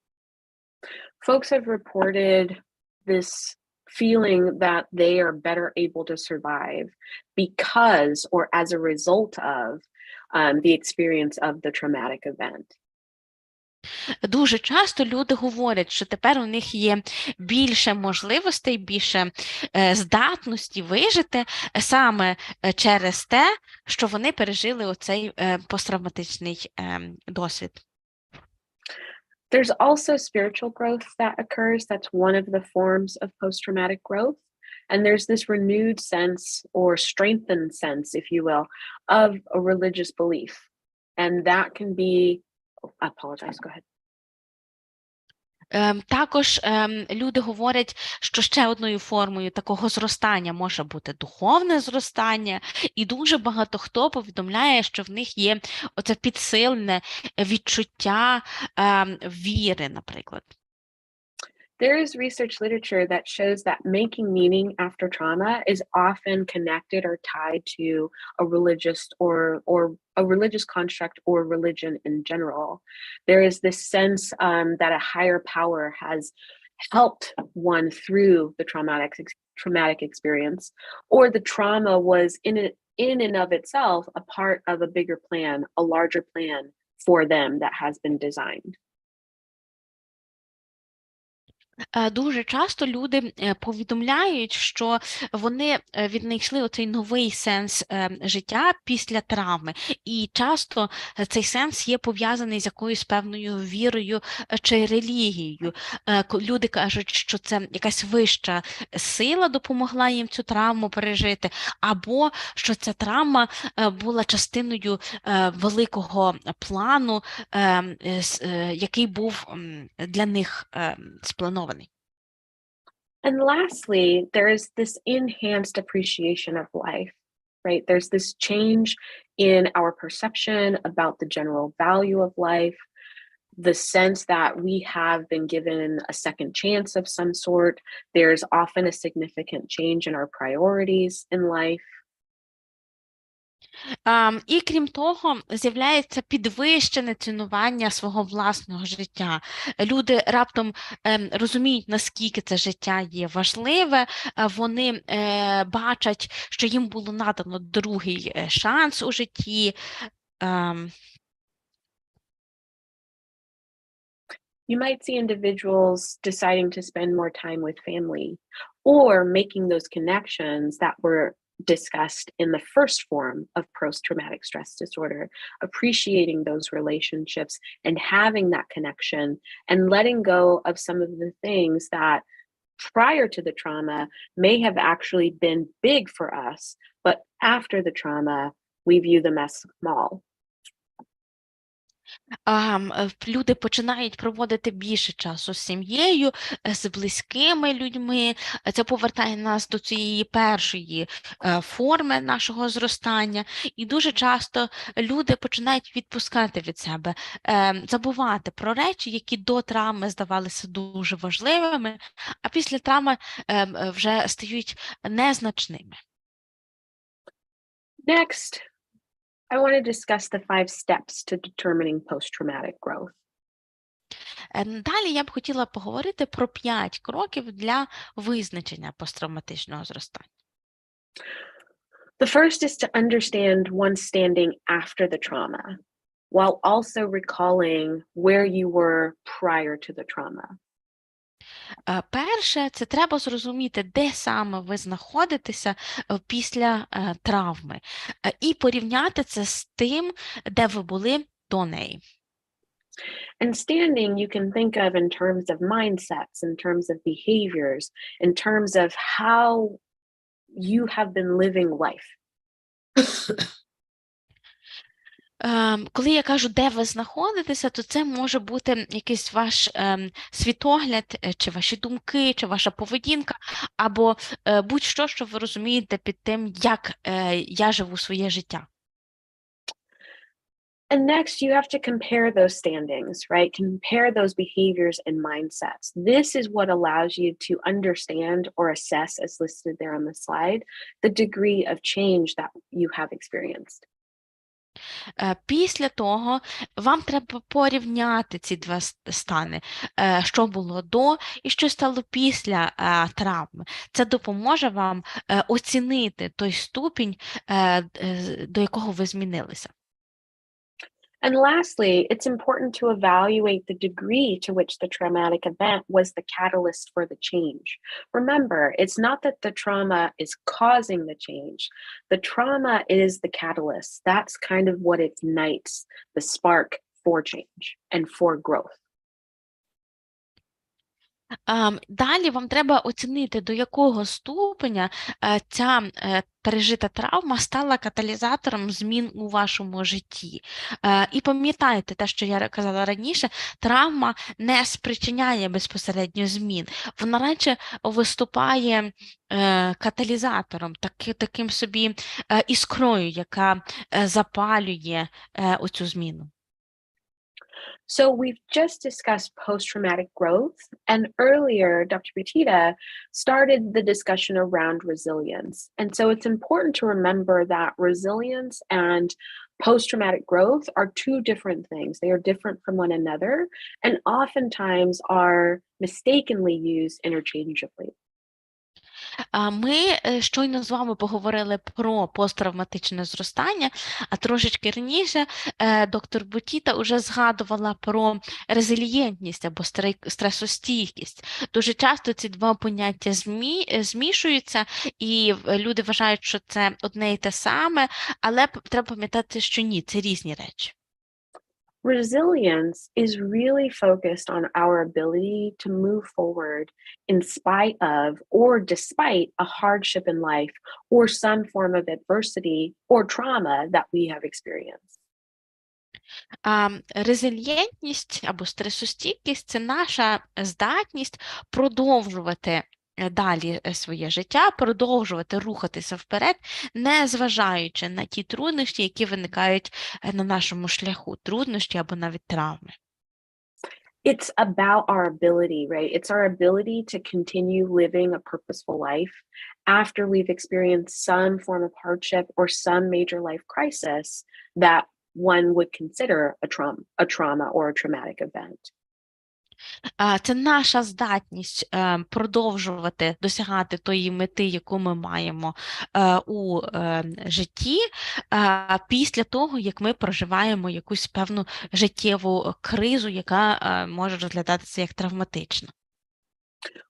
Folks have reported this feeling that they are better able to survive because or as a result of the experience of the traumatic event. Дуже часто люди говорять, що тепер у них є більше можливостей, більше здатності вижити саме через те, що вони пережили оцей посттравматичний досвід. There's also spiritual growth that occurs. That's one of the forms of post-traumatic growth. And there's this renewed sense or strengthened sense, if you will, of a religious belief. And that can be, I apologize, go ahead. Також люди говорять, що ще одною формою такого зростання може бути духовне зростання, і дуже багато хто повідомляє, що в них є оце підсилене відчуття віри, наприклад. There is research literature that shows that making meaning after trauma is often connected or tied to a religious or a religious construct or religion in general. There is this sense that a higher power has helped one through the traumatic experience, or the trauma was in and of itself a part of a bigger plan, a larger plan for them that has been designed. Дуже часто люди повідомляють, що вони віднайшли оцей новий сенс життя після травми. І часто цей сенс є пов'язаний з якоюсь певною вірою чи релігією. Люди кажуть, що це якась вища сила допомогла їм цю травму пережити, або що ця травма була частиною великого плану, який був для них спланований. And lastly, there is this enhanced appreciation of life, right? There's this change in our perception about the general value of life, the sense that we have been given a second chance of some sort. There's often a significant change in our priorities in life. І крім того, з'являється підвищене цінування свого власного життя. Люди раптом розуміють, наскільки це життя є важливе, вони бачать, що їм було надано другий шанс у житті. You might see individuals deciding to spend more time with family or making those connections that were discussed in the first form of post-traumatic stress disorder, appreciating those relationships and having that connection and letting go of some of the things that prior to the trauma may have actually been big for us, but after the trauma, we view them as small. Люди починають проводити більше часу з сім'єю, з близькими людьми. Це повертає нас до цієї першої форми нашого зростання. І дуже часто люди починають відпускати від себе, забувати про речі, які до травми здавалися дуже важливими, а після травми вже стають незначними. Next, I want to discuss the 5 steps to determining post-traumatic growth. Далі я б хотіла поговорити про 5 кроків для визначення посттравматичного зростання. The first is to understand one's standing after the trauma, while also recalling where you were prior to the trauma. Перше, це треба зрозуміти, де саме ви знаходитеся після травми, і порівняти це з тим, де ви були до неї. And standing, you can think of in terms of mindsets, in terms of behaviors, in terms of how you have been living life. Коли я кажу, де ви знаходитеся, то це може бути якийсь ваш світогляд, чи ваші думки, чи ваша поведінка, або будь-що, що ви розумієте під тим, як я живу своє життя. And next, you have to compare those standings, right? Compare those behaviors and mindsets. This is what allows you to understand or assess, as listed there on the slide, the degree of change that you have experienced. Після того вам треба порівняти ці два стани, що було до і що стало після травми. Це допоможе вам оцінити той ступінь, до якого ви змінилися. And lastly, it's important to evaluate the degree to which the traumatic event was the catalyst for the change. Remember, it's not that the trauma is causing the change. The trauma is the catalyst. That's kind of what ignites the spark for change and for growth. Далі вам треба оцінити, до якого ступеня ця пережита травма стала каталізатором змін у вашому житті. І пам'ятайте те, що я казала раніше, травма не спричиняє безпосередньо змін. Вона радше виступає каталізатором, таким собі іскрою, яка запалює оцю зміну. So we've just discussed post-traumatic growth, and earlier Dr. Butita started the discussion around resilience. And so it's important to remember that resilience and post-traumatic growth are two different things. They are different from one another and oftentimes are mistakenly used interchangeably. Ми щойно з вами поговорили про посттравматичне зростання, а трошечки раніше доктор Бутіта вже згадувала про резилієнтність або стресостійкість. Дуже часто ці два поняття змішуються, і люди вважають, що це одне і те саме, але треба пам'ятати, що ні, це різні речі. Resilience is really focused on our ability to move forward in spite of or despite a hardship in life or some form of adversity or trauma that we have experienced. Резильєнтність або стресостійкість – це наша здатність продовжувати далі своє життя, продовжувати рухатися вперед, не зважаючи на ті труднощі, які виникають на нашому шляху, труднощі або навіть травми. It's about our ability, right? It's our ability to continue living a purposeful life after we've experienced some form of hardship or some major life crisis that one would consider a trauma or a traumatic event. Це наша здатність продовжувати досягати тої мети, яку ми маємо у житті, після того, як ми проживаємо якусь певну життєву кризу, яка може розглядатися як травматична.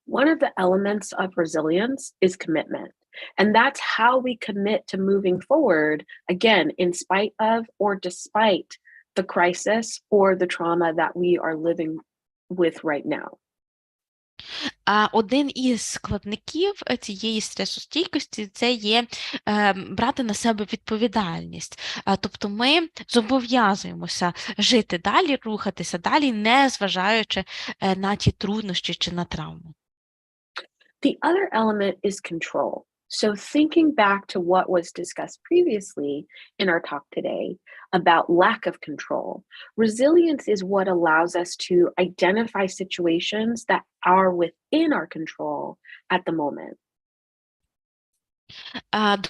One of the elements of resilience is commitment. And that's how we commit to moving forward, again, in spite of or despite the crisis or the trauma that we are living with right now. Один із складників цієї стресостійкості – це є брати на себе відповідальність. Тобто ми зобов'язуємося жити далі, рухатися далі, не зважаючи на ті труднощі чи на травму. The other element is control. So thinking back to what was discussed previously in our talk today about lack of control, resilience is what allows us to identify situations that are within our control at the moment.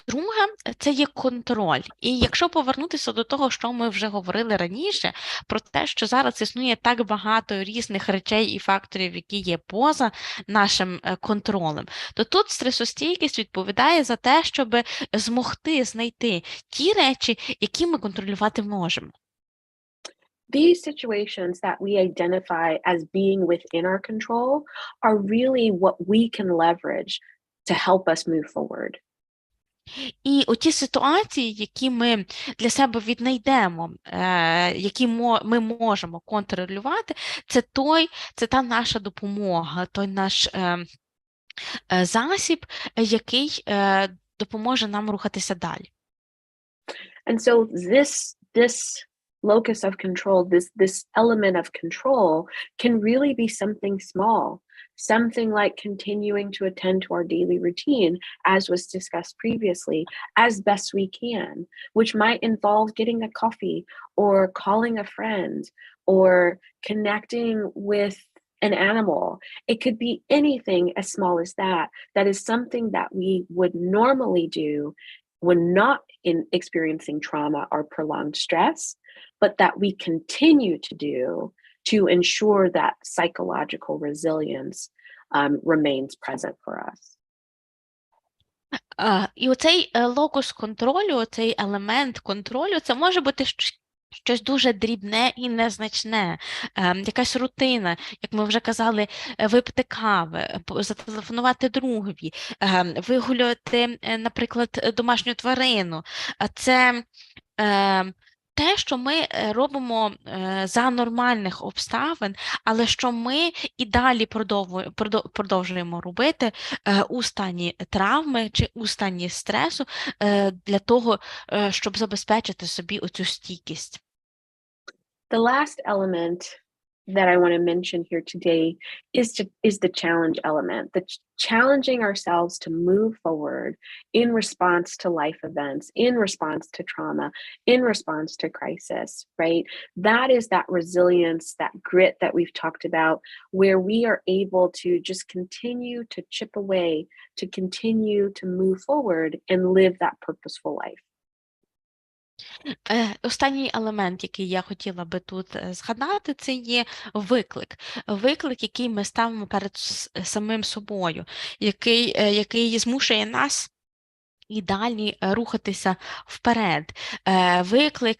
Друге – це є контроль. І якщо повернутися до того, що ми вже говорили раніше, про те, що зараз існує так багато різних речей і факторів, які є поза нашим контролем, то тут стресостійкість відповідає за те, щоб змогти знайти ті речі, які ми контролювати можемо. These situations that we identify as being within our control are really what we can leverage to help us move forward. І оті ситуації, які ми для себе віднайдемо, які ми можемо контролювати, це та наша допомога, той наш засіб, який допоможе нам рухатися далі. And so this locus of control, this element of control can really be something small, something like continuing to attend to our daily routine, as was discussed previously, as best we can, which might involve getting a coffee or calling a friend or connecting with an animal. It could be anything as small as that. That is something that we would normally do when not experiencing trauma or prolonged stress, but that we continue to do to ensure that psychological resilience remains present for us. І оцей локус контролю, оцей елемент контролю, це може бути щось дуже дрібне і незначне, якась рутина, як ми вже казали, випити кави, зателефонувати другові, вигуляти, наприклад, домашню тварину. Це те, що ми робимо за нормальних обставин, але що ми і далі продовжуємо робити у стані травми чи у стані стресу для того, щоб забезпечити собі оцю стійкість. The last element that I want to mention here today is the challenge element, the challenging ourselves to move forward in response to life events, in response to trauma, in response to crisis, right? That is that resilience, that grit that we've talked about, where we are able to just continue to chip away, to continue to move forward and live that purposeful life. Останній елемент, який я хотіла би тут згадати, це є виклик. Виклик, який ми ставимо перед самим собою, який змушує нас і далі рухатися вперед. Виклик,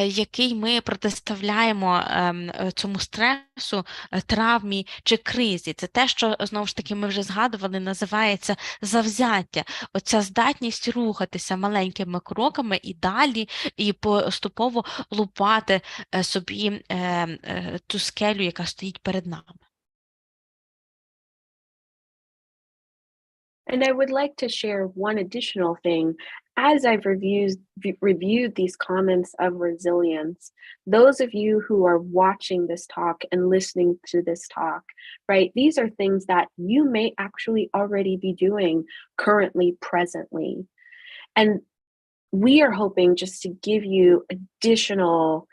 який ми протиставляємо цьому стресу, травмі чи кризі. Це те, що, знову ж таки, ми вже згадували, називається завзяття. Оця здатність рухатися маленькими кроками і далі, і поступово лупати собі ту скелю, яка стоїть перед нами. And I would like to share one additional thing. As I've reviewed these comments of resilience, those of you who are watching this talk and listening to this talk, right, these are things that you may actually already be doing currently, presently. And we are hoping just to give you additional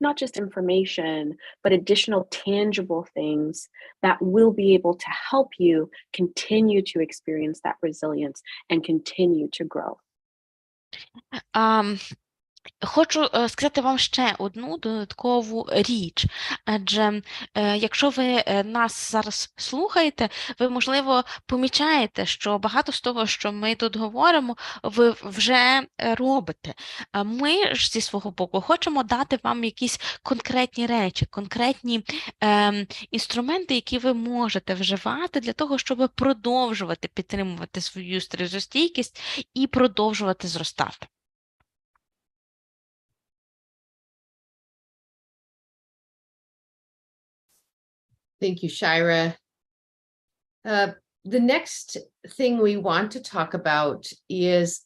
not just information, but additional tangible things that will be able to help you continue to experience that resilience and continue to grow. Хочу сказати вам ще одну додаткову річ, адже якщо ви нас зараз слухаєте, ви, можливо, помічаєте, що багато з того, що ми тут говоримо, ви вже робите. Ми ж зі свого боку хочемо дати вам якісь конкретні речі, конкретні інструменти, які ви можете вживати для того, щоб продовжувати підтримувати свою стресостійкість і продовжувати зростати. Thank you, Shira. The next thing we want to talk about is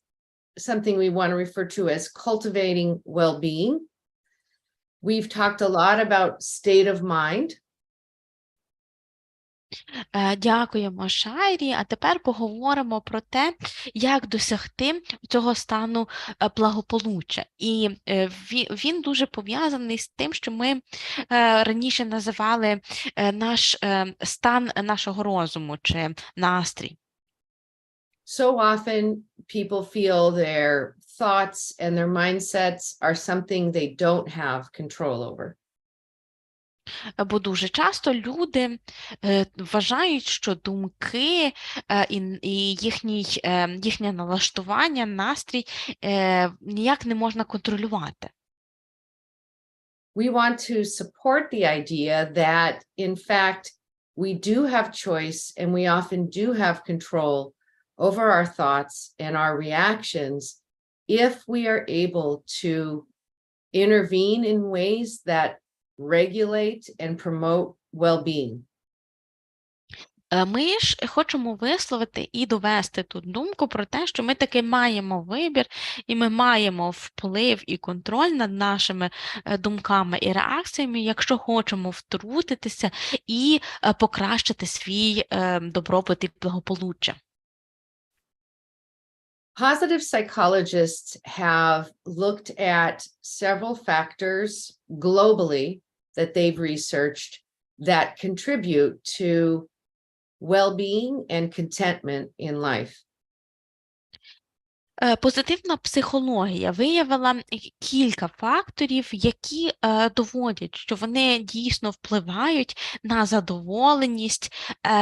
something we want to refer to as cultivating well-being. We've talked a lot about state of mind. Дякуємо, Шайрі. А тепер поговоримо про те, як досягти цього стану благополуччя. І він дуже пов'язаний з тим, що ми раніше називали наш стан нашого розуму чи настрій. So often people feel their thoughts and their mindsets are something they don't have control over. Бо дуже часто люди вважають, що думки і їхнє налаштування, настрій ніяк не можна контролювати. We want to support the idea that, in fact, we do have choice and we often do have control over our thoughts and our reactions if we are able to intervene in ways that regulate and promote well-being. Ми ж хочемо висловити і довести тут думку про те, що ми таки маємо вибір, і ми маємо вплив і контроль над нашими думками і реакціями, якщо хочемо втрутитися і покращити свій добробут і благополуччя. Positive psychologists have looked at several factors globally that they've researched that contribute to well-being and contentment in life. Позитивна психологія виявила кілька факторів, які доводять, що вони дійсно впливають на задоволеність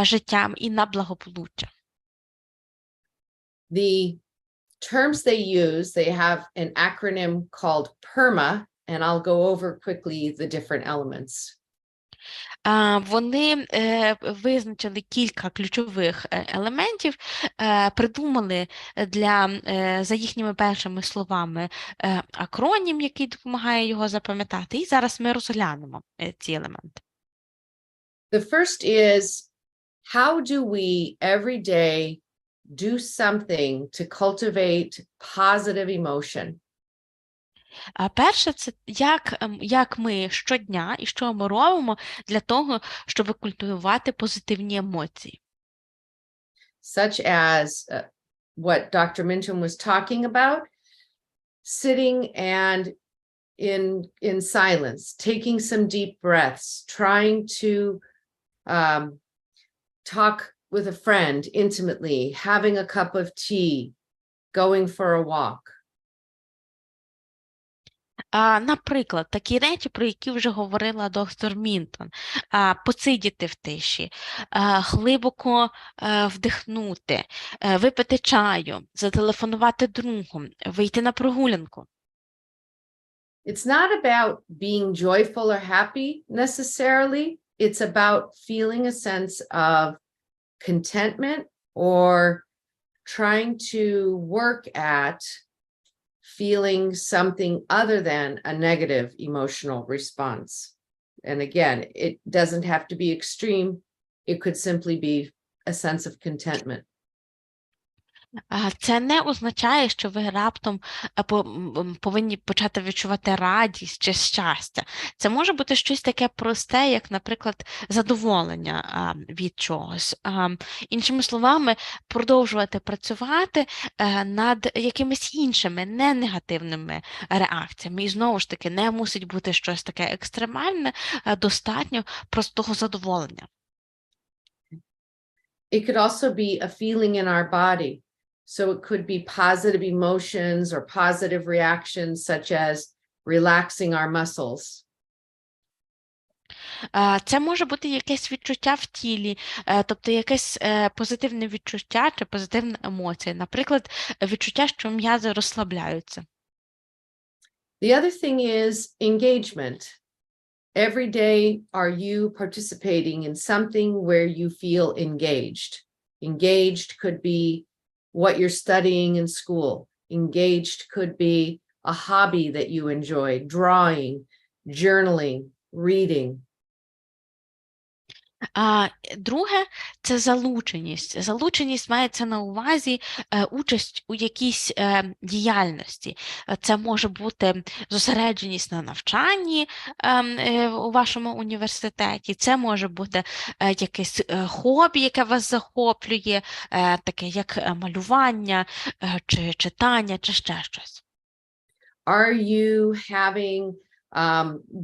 життям і на благополуччя. The terms they use, they have an acronym called PERMA, and I'll go over quickly the different elements. Вони визначили кілька ключових елементів, придумали за їхніми першими словами акронім, який допомагає його запам'ятати, і зараз ми розглянемо ці елементи. The first is, how do we every day do something to cultivate positive emotion? Перше, це як ми щодня і що ми робимо для того, щоб культивувати позитивні емоції. Such as what Dr. Minton was talking about, sitting and in silence, taking some deep breaths, trying to talk with a friend intimately, having a cup of tea, going for a walk. Наприклад, такі речі, про які вже говорила доктор Мінтон. Посидіти в тиші, глибоко вдихнути, випити чаю, зателефонувати другу, вийти на прогулянку. It's not about being joyful or happy necessarily. It's about feeling a sense of contentment or trying to work at feeling something other than a negative emotional response. And again, it doesn't have to be extreme. It could simply be a sense of contentment. Це не означає, що ви раптом повинні почати відчувати радість чи щастя. Це може бути щось таке просте, як, наприклад, задоволення від чогось. Іншими словами, продовжувати працювати над якимись іншими, не негативними реакціями. І знову ж таки, не мусить бути щось таке екстремальне, достатньо простого задоволення. It could also be a feeling in our body. So it could be positive emotions or positive reactions, such as relaxing our muscles. Це може бути якесь відчуття в тілі, тобто якесь позитивне відчуття чи позитивна емоція. Наприклад, відчуття, що м'язи розслабляються. The other thing is engagement. Every day, are you participating in something where you feel engaged? Engaged could be what you're studying in school. Engaged could be a hobby that you enjoy, drawing, journaling, reading. Друге – це залученість. Залученість мається на увазі участь у якійсь діяльності. Це може бути зосередженість на навчанні у вашому університеті, це може бути якесь хобі, яке вас захоплює, таке як малювання, чи читання, чи ще щось. Are you having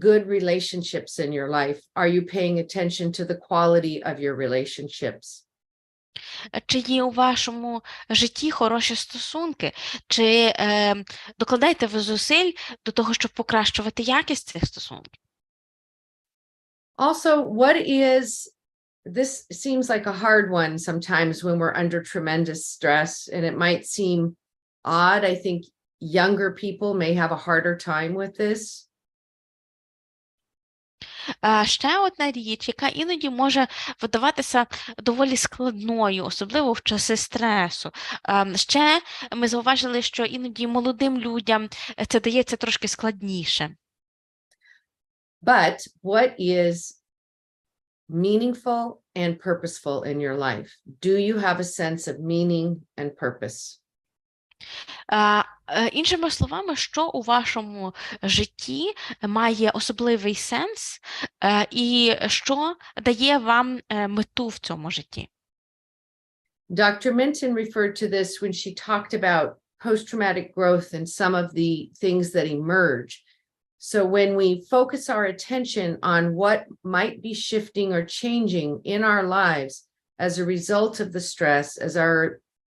good relationships in your life? Are you paying attention to the quality of your relationships? Чи є у вашому житті хороші стосунки? Чи докладаєте ви зусиль до того, щоб покращувати якість цих стосунків? Also, this seems like a hard one sometimes when we're under tremendous stress, and it might seem odd. I think younger people may have a harder time with this. Ще одна річ, яка іноді може видаватися доволі складною, особливо в часи стресу. Ще ми зауважили, що іноді молодим людям це дається трошки складніше. But what is meaningful and purposeful in your life? Do you have a sense of meaning and purpose? Іншими словами, що у вашому житті має особливий сенс і що дає вам мету в цьому житті? Dr. Minton referred to this when she talked about post-traumatic growth and some of the things that emerge. So when we focus our attention on what might be shifting or changing in our lives as a result of the stress, as a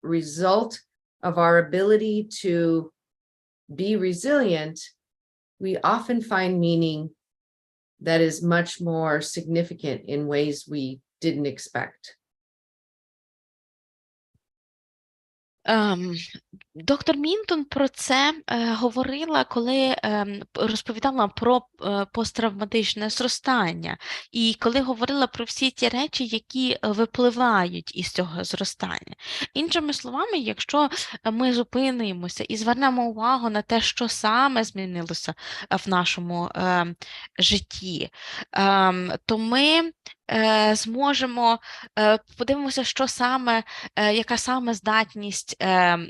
result of our ability to be resilient, we often find meaning that is much more significant in ways we didn't expect. Доктор Мінтон про це говорила, коли розповідала про посттравматичне зростання, і коли говорила про всі ті речі, які випливають із цього зростання. Іншими словами, якщо ми зупинимося і звернемо увагу на те, що саме змінилося в нашому житті, то ми зможемо подивимося, що саме, яка саме здатність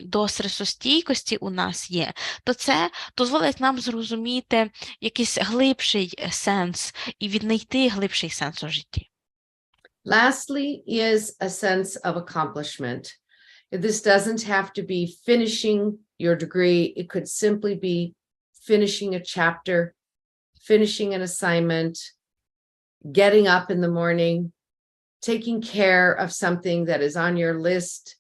до стресостійкості у нас є, то це дозволить нам зрозуміти якийсь глибший сенс і віднайти глибший сенс у житті. Lastly is a sense of accomplishment. This doesn't have to be finishing your degree. It could simply be finishing a chapter, finishing an assignment, getting up in the morning, taking care of something that is on your list.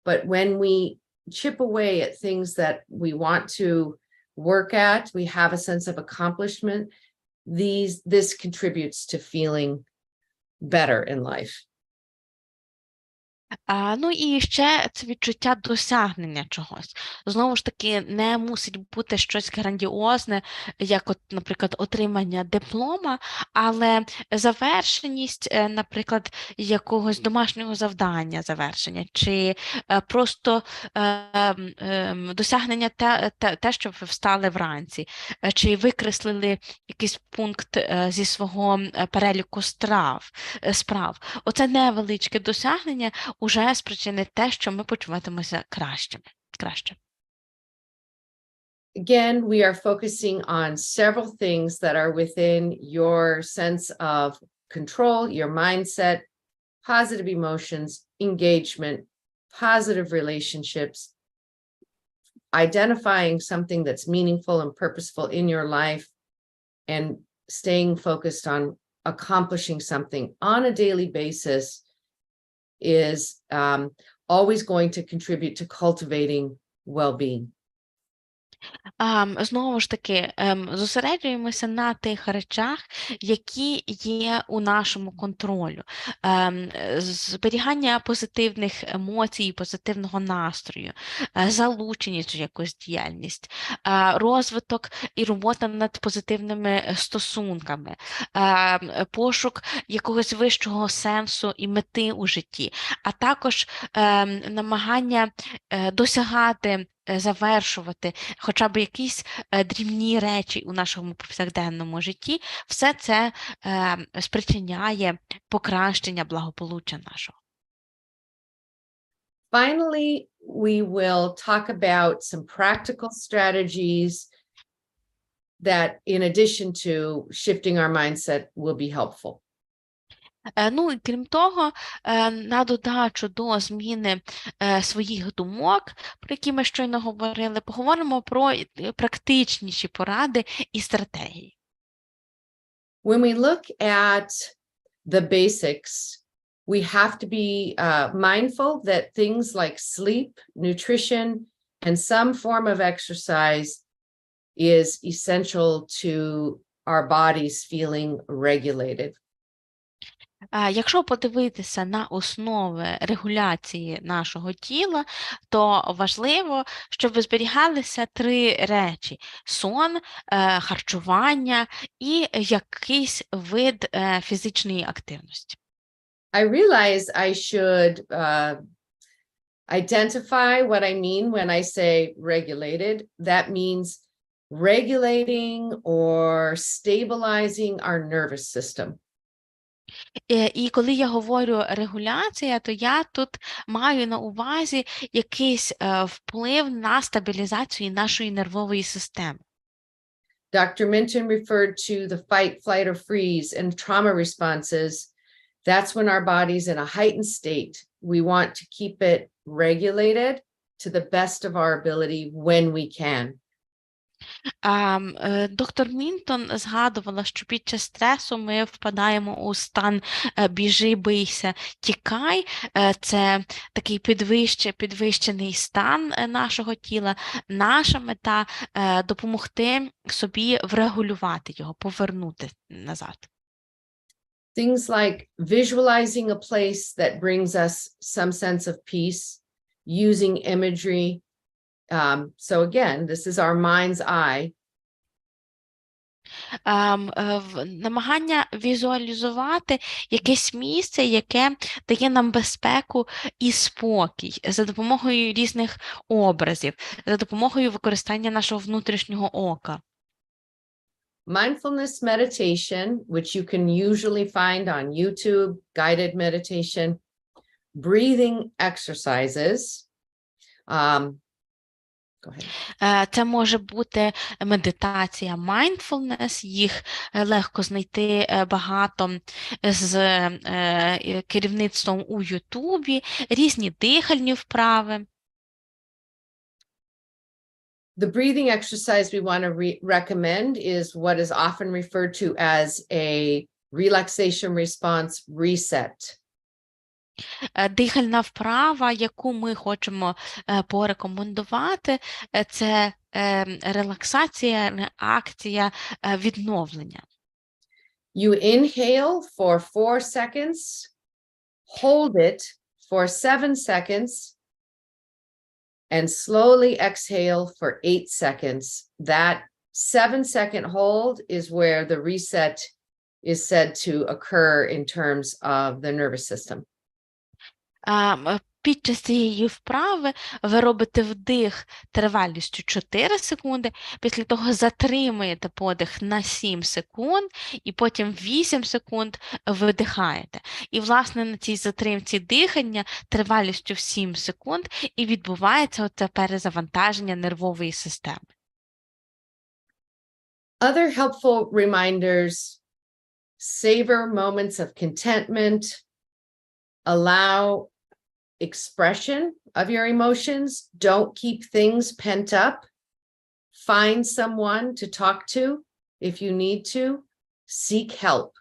But when we chip away at things that we want to work at, we have a sense of accomplishment. This contributes to feeling better in life. Ну і ще це відчуття досягнення чогось. Знову ж таки, не мусить бути щось грандіозне, як, от, наприклад, отримання диплома, але завершеність, наприклад, якогось домашнього завдання завершення, чи просто досягнення те, що ви встали вранці, чи викреслили якийсь пункт зі свого переліку справ. Оце невеличке досягнення уже спричинить те, що ми почуватимемося краще. Again, we are focusing on several things that are within your sense of control, your mindset, positive emotions, engagement, positive relationships, identifying something that's meaningful and purposeful in your life, and staying focused on accomplishing something on a daily basis is always going to contribute to cultivating well-being. Знову ж таки, зосереджуємося на тих речах, які є у нашому контролю. Зберігання позитивних емоцій, позитивного настрою, залученість в якусь діяльність, розвиток і робота над позитивними стосунками, пошук якогось вищого сенсу і мети у житті, а також намагання досягати, завершувати хоча б якісь дрібні речі у нашому повсякденному житті, все це спричиняє покращення благополуччя нашого. Finally, we will talk about some practical strategies that, in addition to shifting our mindset, will be helpful. Ну, і крім того, на додачу до зміни своїх думок, про які ми щойно говорили, поговоримо про практичніші поради і стратегії. When we look at the basics, we have to be mindful that things like sleep, nutrition, and some form of exercise is essential to our bodies feeling regulated. Якщо подивитися на основи регуляції нашого тіла, то важливо, щоб зберігалися 3 речі: сон, харчування і якийсь вид фізичної активності. I realize I should identify what I mean when I say regulated. That means regulating or stabilizing our nervous system. І коли я говорю регуляція, то я тут маю на увазі якийсь вплив на стабілізацію нашої нервової системи. Dr. Minton referred to the fight, flight, or freeze and trauma responses. That's when our body's in a heightened state. We want to keep it regulated to the best of our ability when we can. Доктор Мінтон згадувала, що під час стресу ми впадаємо у стан біжи, бийся, тікай. Це такий підвищений стан нашого тіла. Наша мета – допомогти собі врегулювати його, повернути назад. Things like visualizing a place that brings us some sense of peace, using imagery. So again, this is our mind's eye. Намагання візуалізувати якесь місце, яке дає нам безпеку і спокій за допомогою різних образів, за допомогою використання нашого внутрішнього ока. Mindfulness meditation, which you can usually find on YouTube, guided meditation, breathing exercises. Go ahead. Це може бути медитація, mindfulness, їх легко знайти багато з керівництвом у Ютубі, різні дихальні вправи. The breathing exercise we want to recommend is what is often referred to as a relaxation response reset. Дихальна вправа, яку ми хочемо порекомендувати, це релаксація, реакція, відновлення. You inhale for 4 seconds, hold it for 7 seconds, and slowly exhale for 8 seconds. That 7-second hold is where the reset is said to occur in terms of the nervous system. Під час цієї вправи ви робите вдих тривалістю 4 секунди, після того затримуєте подих на 7 секунд і потім 8 секунд видихаєте. І, власне, на цій затримці дихання тривалістю в 7 секунд і відбувається оце перезавантаження нервової системи. Other helpful reminders: savor moments of contentment, allow expression of your emotions, don't keep things pent up, find someone to talk to if you need to, seek help.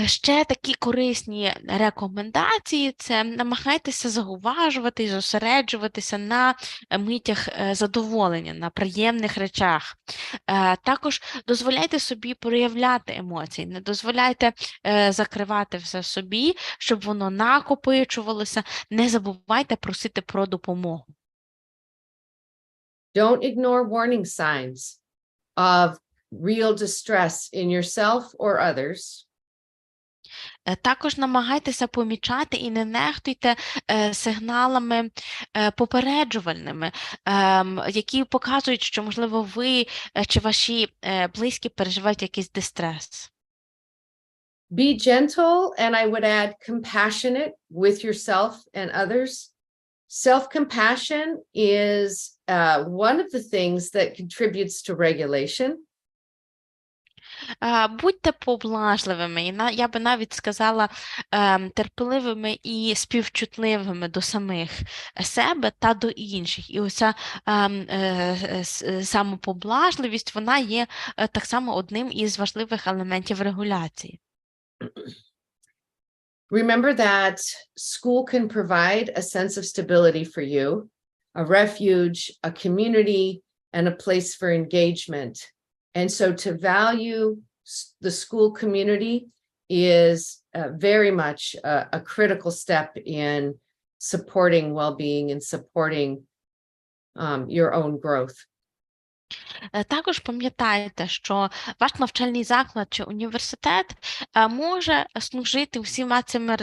Ще такі корисні рекомендації – це намагайтеся зауважувати і зосереджуватися на митях задоволення, на приємних речах. Також дозволяйте собі проявляти емоції, не дозволяйте закривати все в собі, щоб воно накопичувалося, не забувайте просити про допомогу. Don't ignore warning signs of real distress in yourself or others. Також намагайтеся помічати і не нехтуйте сигналами попереджувальними, які показують, що, можливо, ви чи ваші близькі переживають якийсь дистрес. Be gentle, and I would add compassionate with yourself and others. Self-compassion is one of the things that contributes to regulation. Будьте поблажливими, я би навіть сказала терпеливими і співчутливими до самих себе та до інших. І оця самопоблажливість, вона є так само одним із важливих елементів регуляції. Remember that school can provide a sense of stability for you, a refuge, a community, and a place for engagement. And so to value the school community is very much a critical step in supporting well-being and supporting your own growth. Також пам'ятайте, що ваш навчальний заклад чи університет може служити всіма цими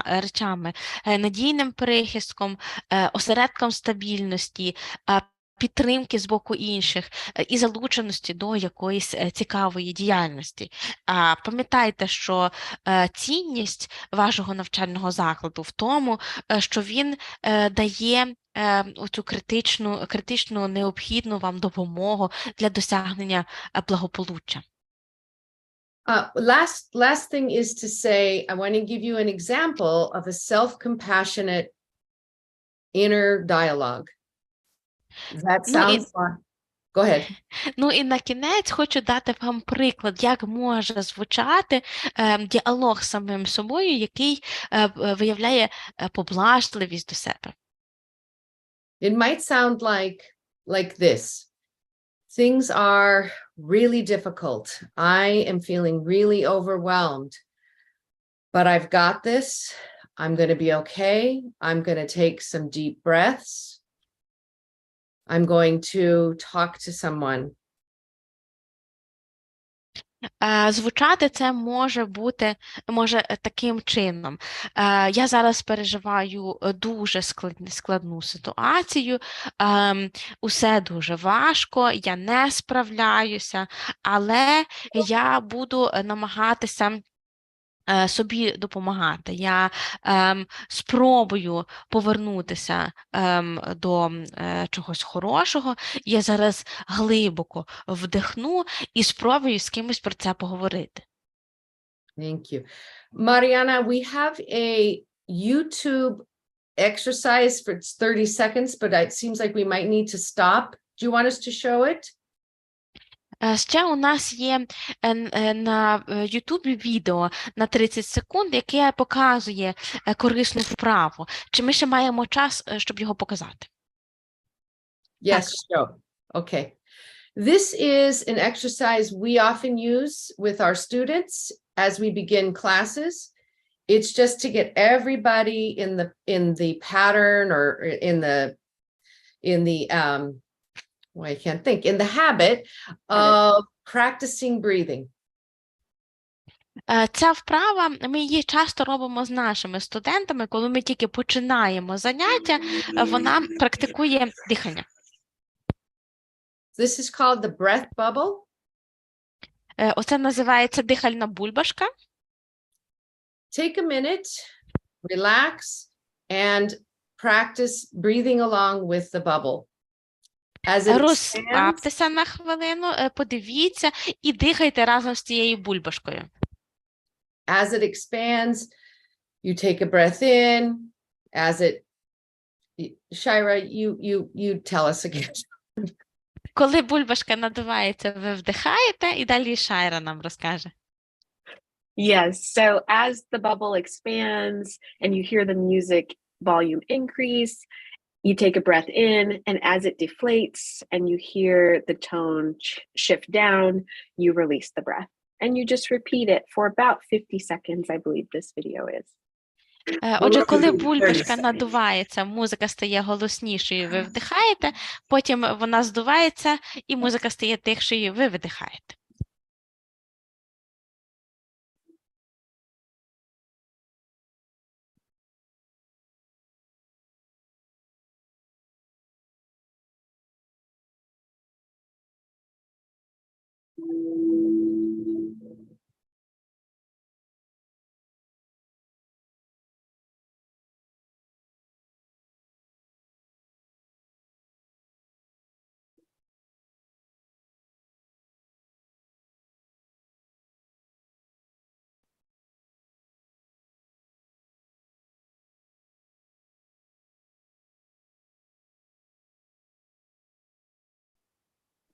речами, надійним прихистком, осередком стабільності, підтримки з боку інших і залученості до якоїсь цікавої діяльності. Пам'ятайте, що цінність вашого навчального закладу в тому, що він дає оцю критичну необхідну вам допомогу для досягнення благополуччя. Last thing is to say, I want to give you an example of a self-compassionate inner dialogue. That sounds fun. Go ahead. Ну і на кінець хочу дати вам приклад, як може звучати діалог з самим собою, який виявляє поблажливість до себе. It might sound like this. Things are really difficult. I am feeling really overwhelmed, but I've got this. I'm going to be okay. I'm going to take some deep breaths. I'm going to talk to someone. Звучати це може таким чином. Я зараз переживаю дуже складну ситуацію, усе дуже важко, я не справляюся, але я буду намагатися собі допомагати. Я спробую повернутися до чогось хорошого. Я зараз глибоко вдихну і спробую з кимось про це поговорити. Thank you. Mariana, we have a YouTube exercise for 30 seconds, but it seems like we might need to stop. Do you want us to show it? Ще у нас є на YouTube відео на 30 секунд, яке показує корисну вправу. Чи ми ще маємо час, щоб його показати? Yes, show. Okay. This is an exercise we often use with our students as we begin classes. It's just to get everybody in the pattern or in the well, I can't think, in the habit of practicing breathing. Ця вправа, ми її часто робимо з нашими студентами, коли ми тільки починаємо заняття, вона практикує дихання. This is called the breath bubble. Оце називається дихальна бульбашка. Take a minute, relax, and practice breathing along with the bubble. Розслабтеся на хвилину, подивіться і дихайте разом з цією бульбашкою. As it expands, you take a breath in. As it, Shira, you tell us again. Коли бульбашка надувається, ви вдихаєте, і далі Шайра нам розкаже. Yes, so as the bubble expands and you hear the music volume increase, you take a breath in, and as it deflates and you hear the tone shift down, you release the breath. And you just repeat it for about 50 seconds, I believe this video is. Отже, коли бульбашка надувається, музика стає голоснішою, ви вдихаєте, потім вона здувається, і музика стає тихшою, ви видихаєте.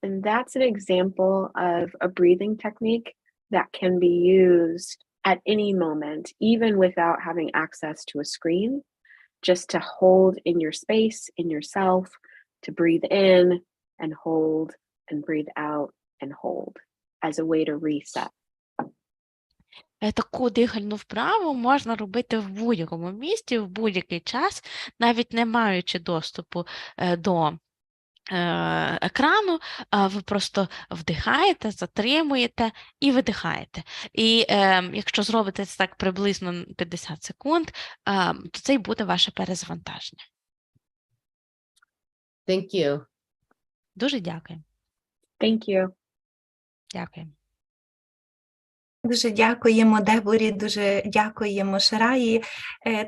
And that's an example of a breathing technique that can be used at any moment, even without having access to a screen, just to hold in your space, in yourself, to breathe in and hold and breathe out and hold as a way to reset. Таку дихальну вправу можна робити в будь-якому місці, в будь-який час, навіть не маючи доступу до екрану, ви просто вдихаєте, затримуєте і видихаєте. І якщо зробите це так приблизно 50 секунд, то це й буде ваше перезавантаження. Thank you. Дуже дякую. Thank you. Дякую. Дуже дякуємо Деборі, дуже дякуємо Шираї.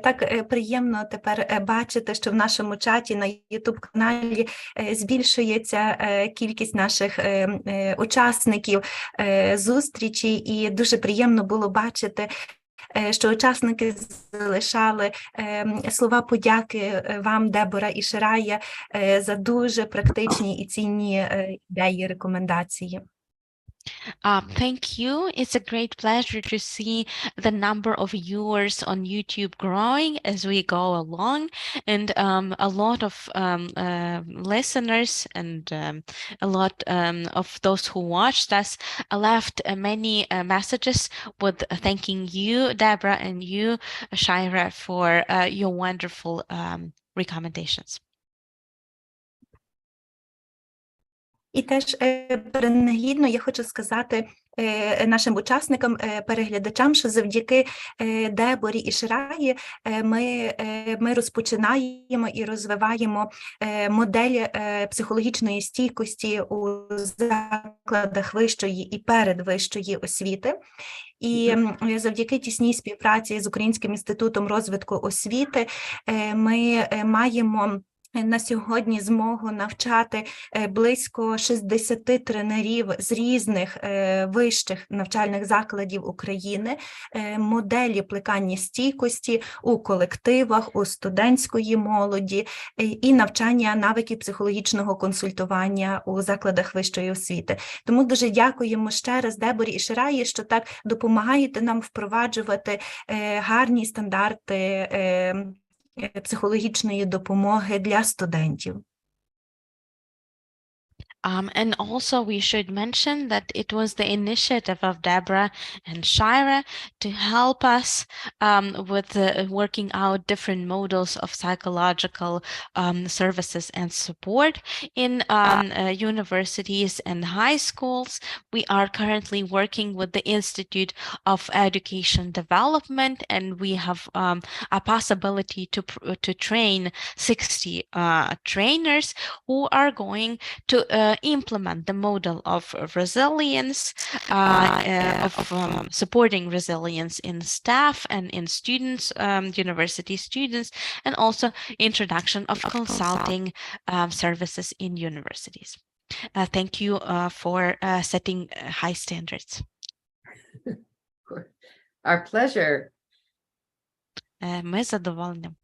Так приємно тепер бачити, що в нашому чаті на YouTube-каналі збільшується кількість наших учасників зустрічі, і дуже приємно було бачити, що учасники залишали слова подяки вам, Дебора і Ширая, за дуже практичні і цінні ідеї, рекомендації. Thank you. It's a great pleasure to see the number of viewers on YouTube growing as we go along, and a lot of listeners and a lot of those who watched us left many messages with thanking you, Deborah, and you, Shira, for your wonderful recommendations. І теж принагідно я хочу сказати нашим учасникам, переглядачам, що завдяки Деборі і Шираї ми розпочинаємо і розвиваємо модель психологічної стійкості у закладах вищої і передвищої освіти. І завдяки тісній співпраці з Українським інститутом розвитку освіти ми маємо на сьогодні змогу навчати близько 60 тренерів з різних вищих навчальних закладів України моделі плекання стійкості у колективах, у студентської молоді і навчання навиків психологічного консультування у закладах вищої освіти. Тому дуже дякуємо ще раз Деборі і Шираї, що так допомагаєте нам впроваджувати гарні стандарти психологічної допомоги для студентів. And also we should mention that it was the initiative of Deborah and Shira to help us with working out different models of psychological services and support in universities and high schools. We are currently working with the Institute of Education Development, and we have a possibility to train 60 trainers who are going to implement the model of resilience, of supporting resilience in staff and in students, university students, and also introduction of consulting services in universities. Thank you for setting high standards. Our pleasure. Ми з задоволенням.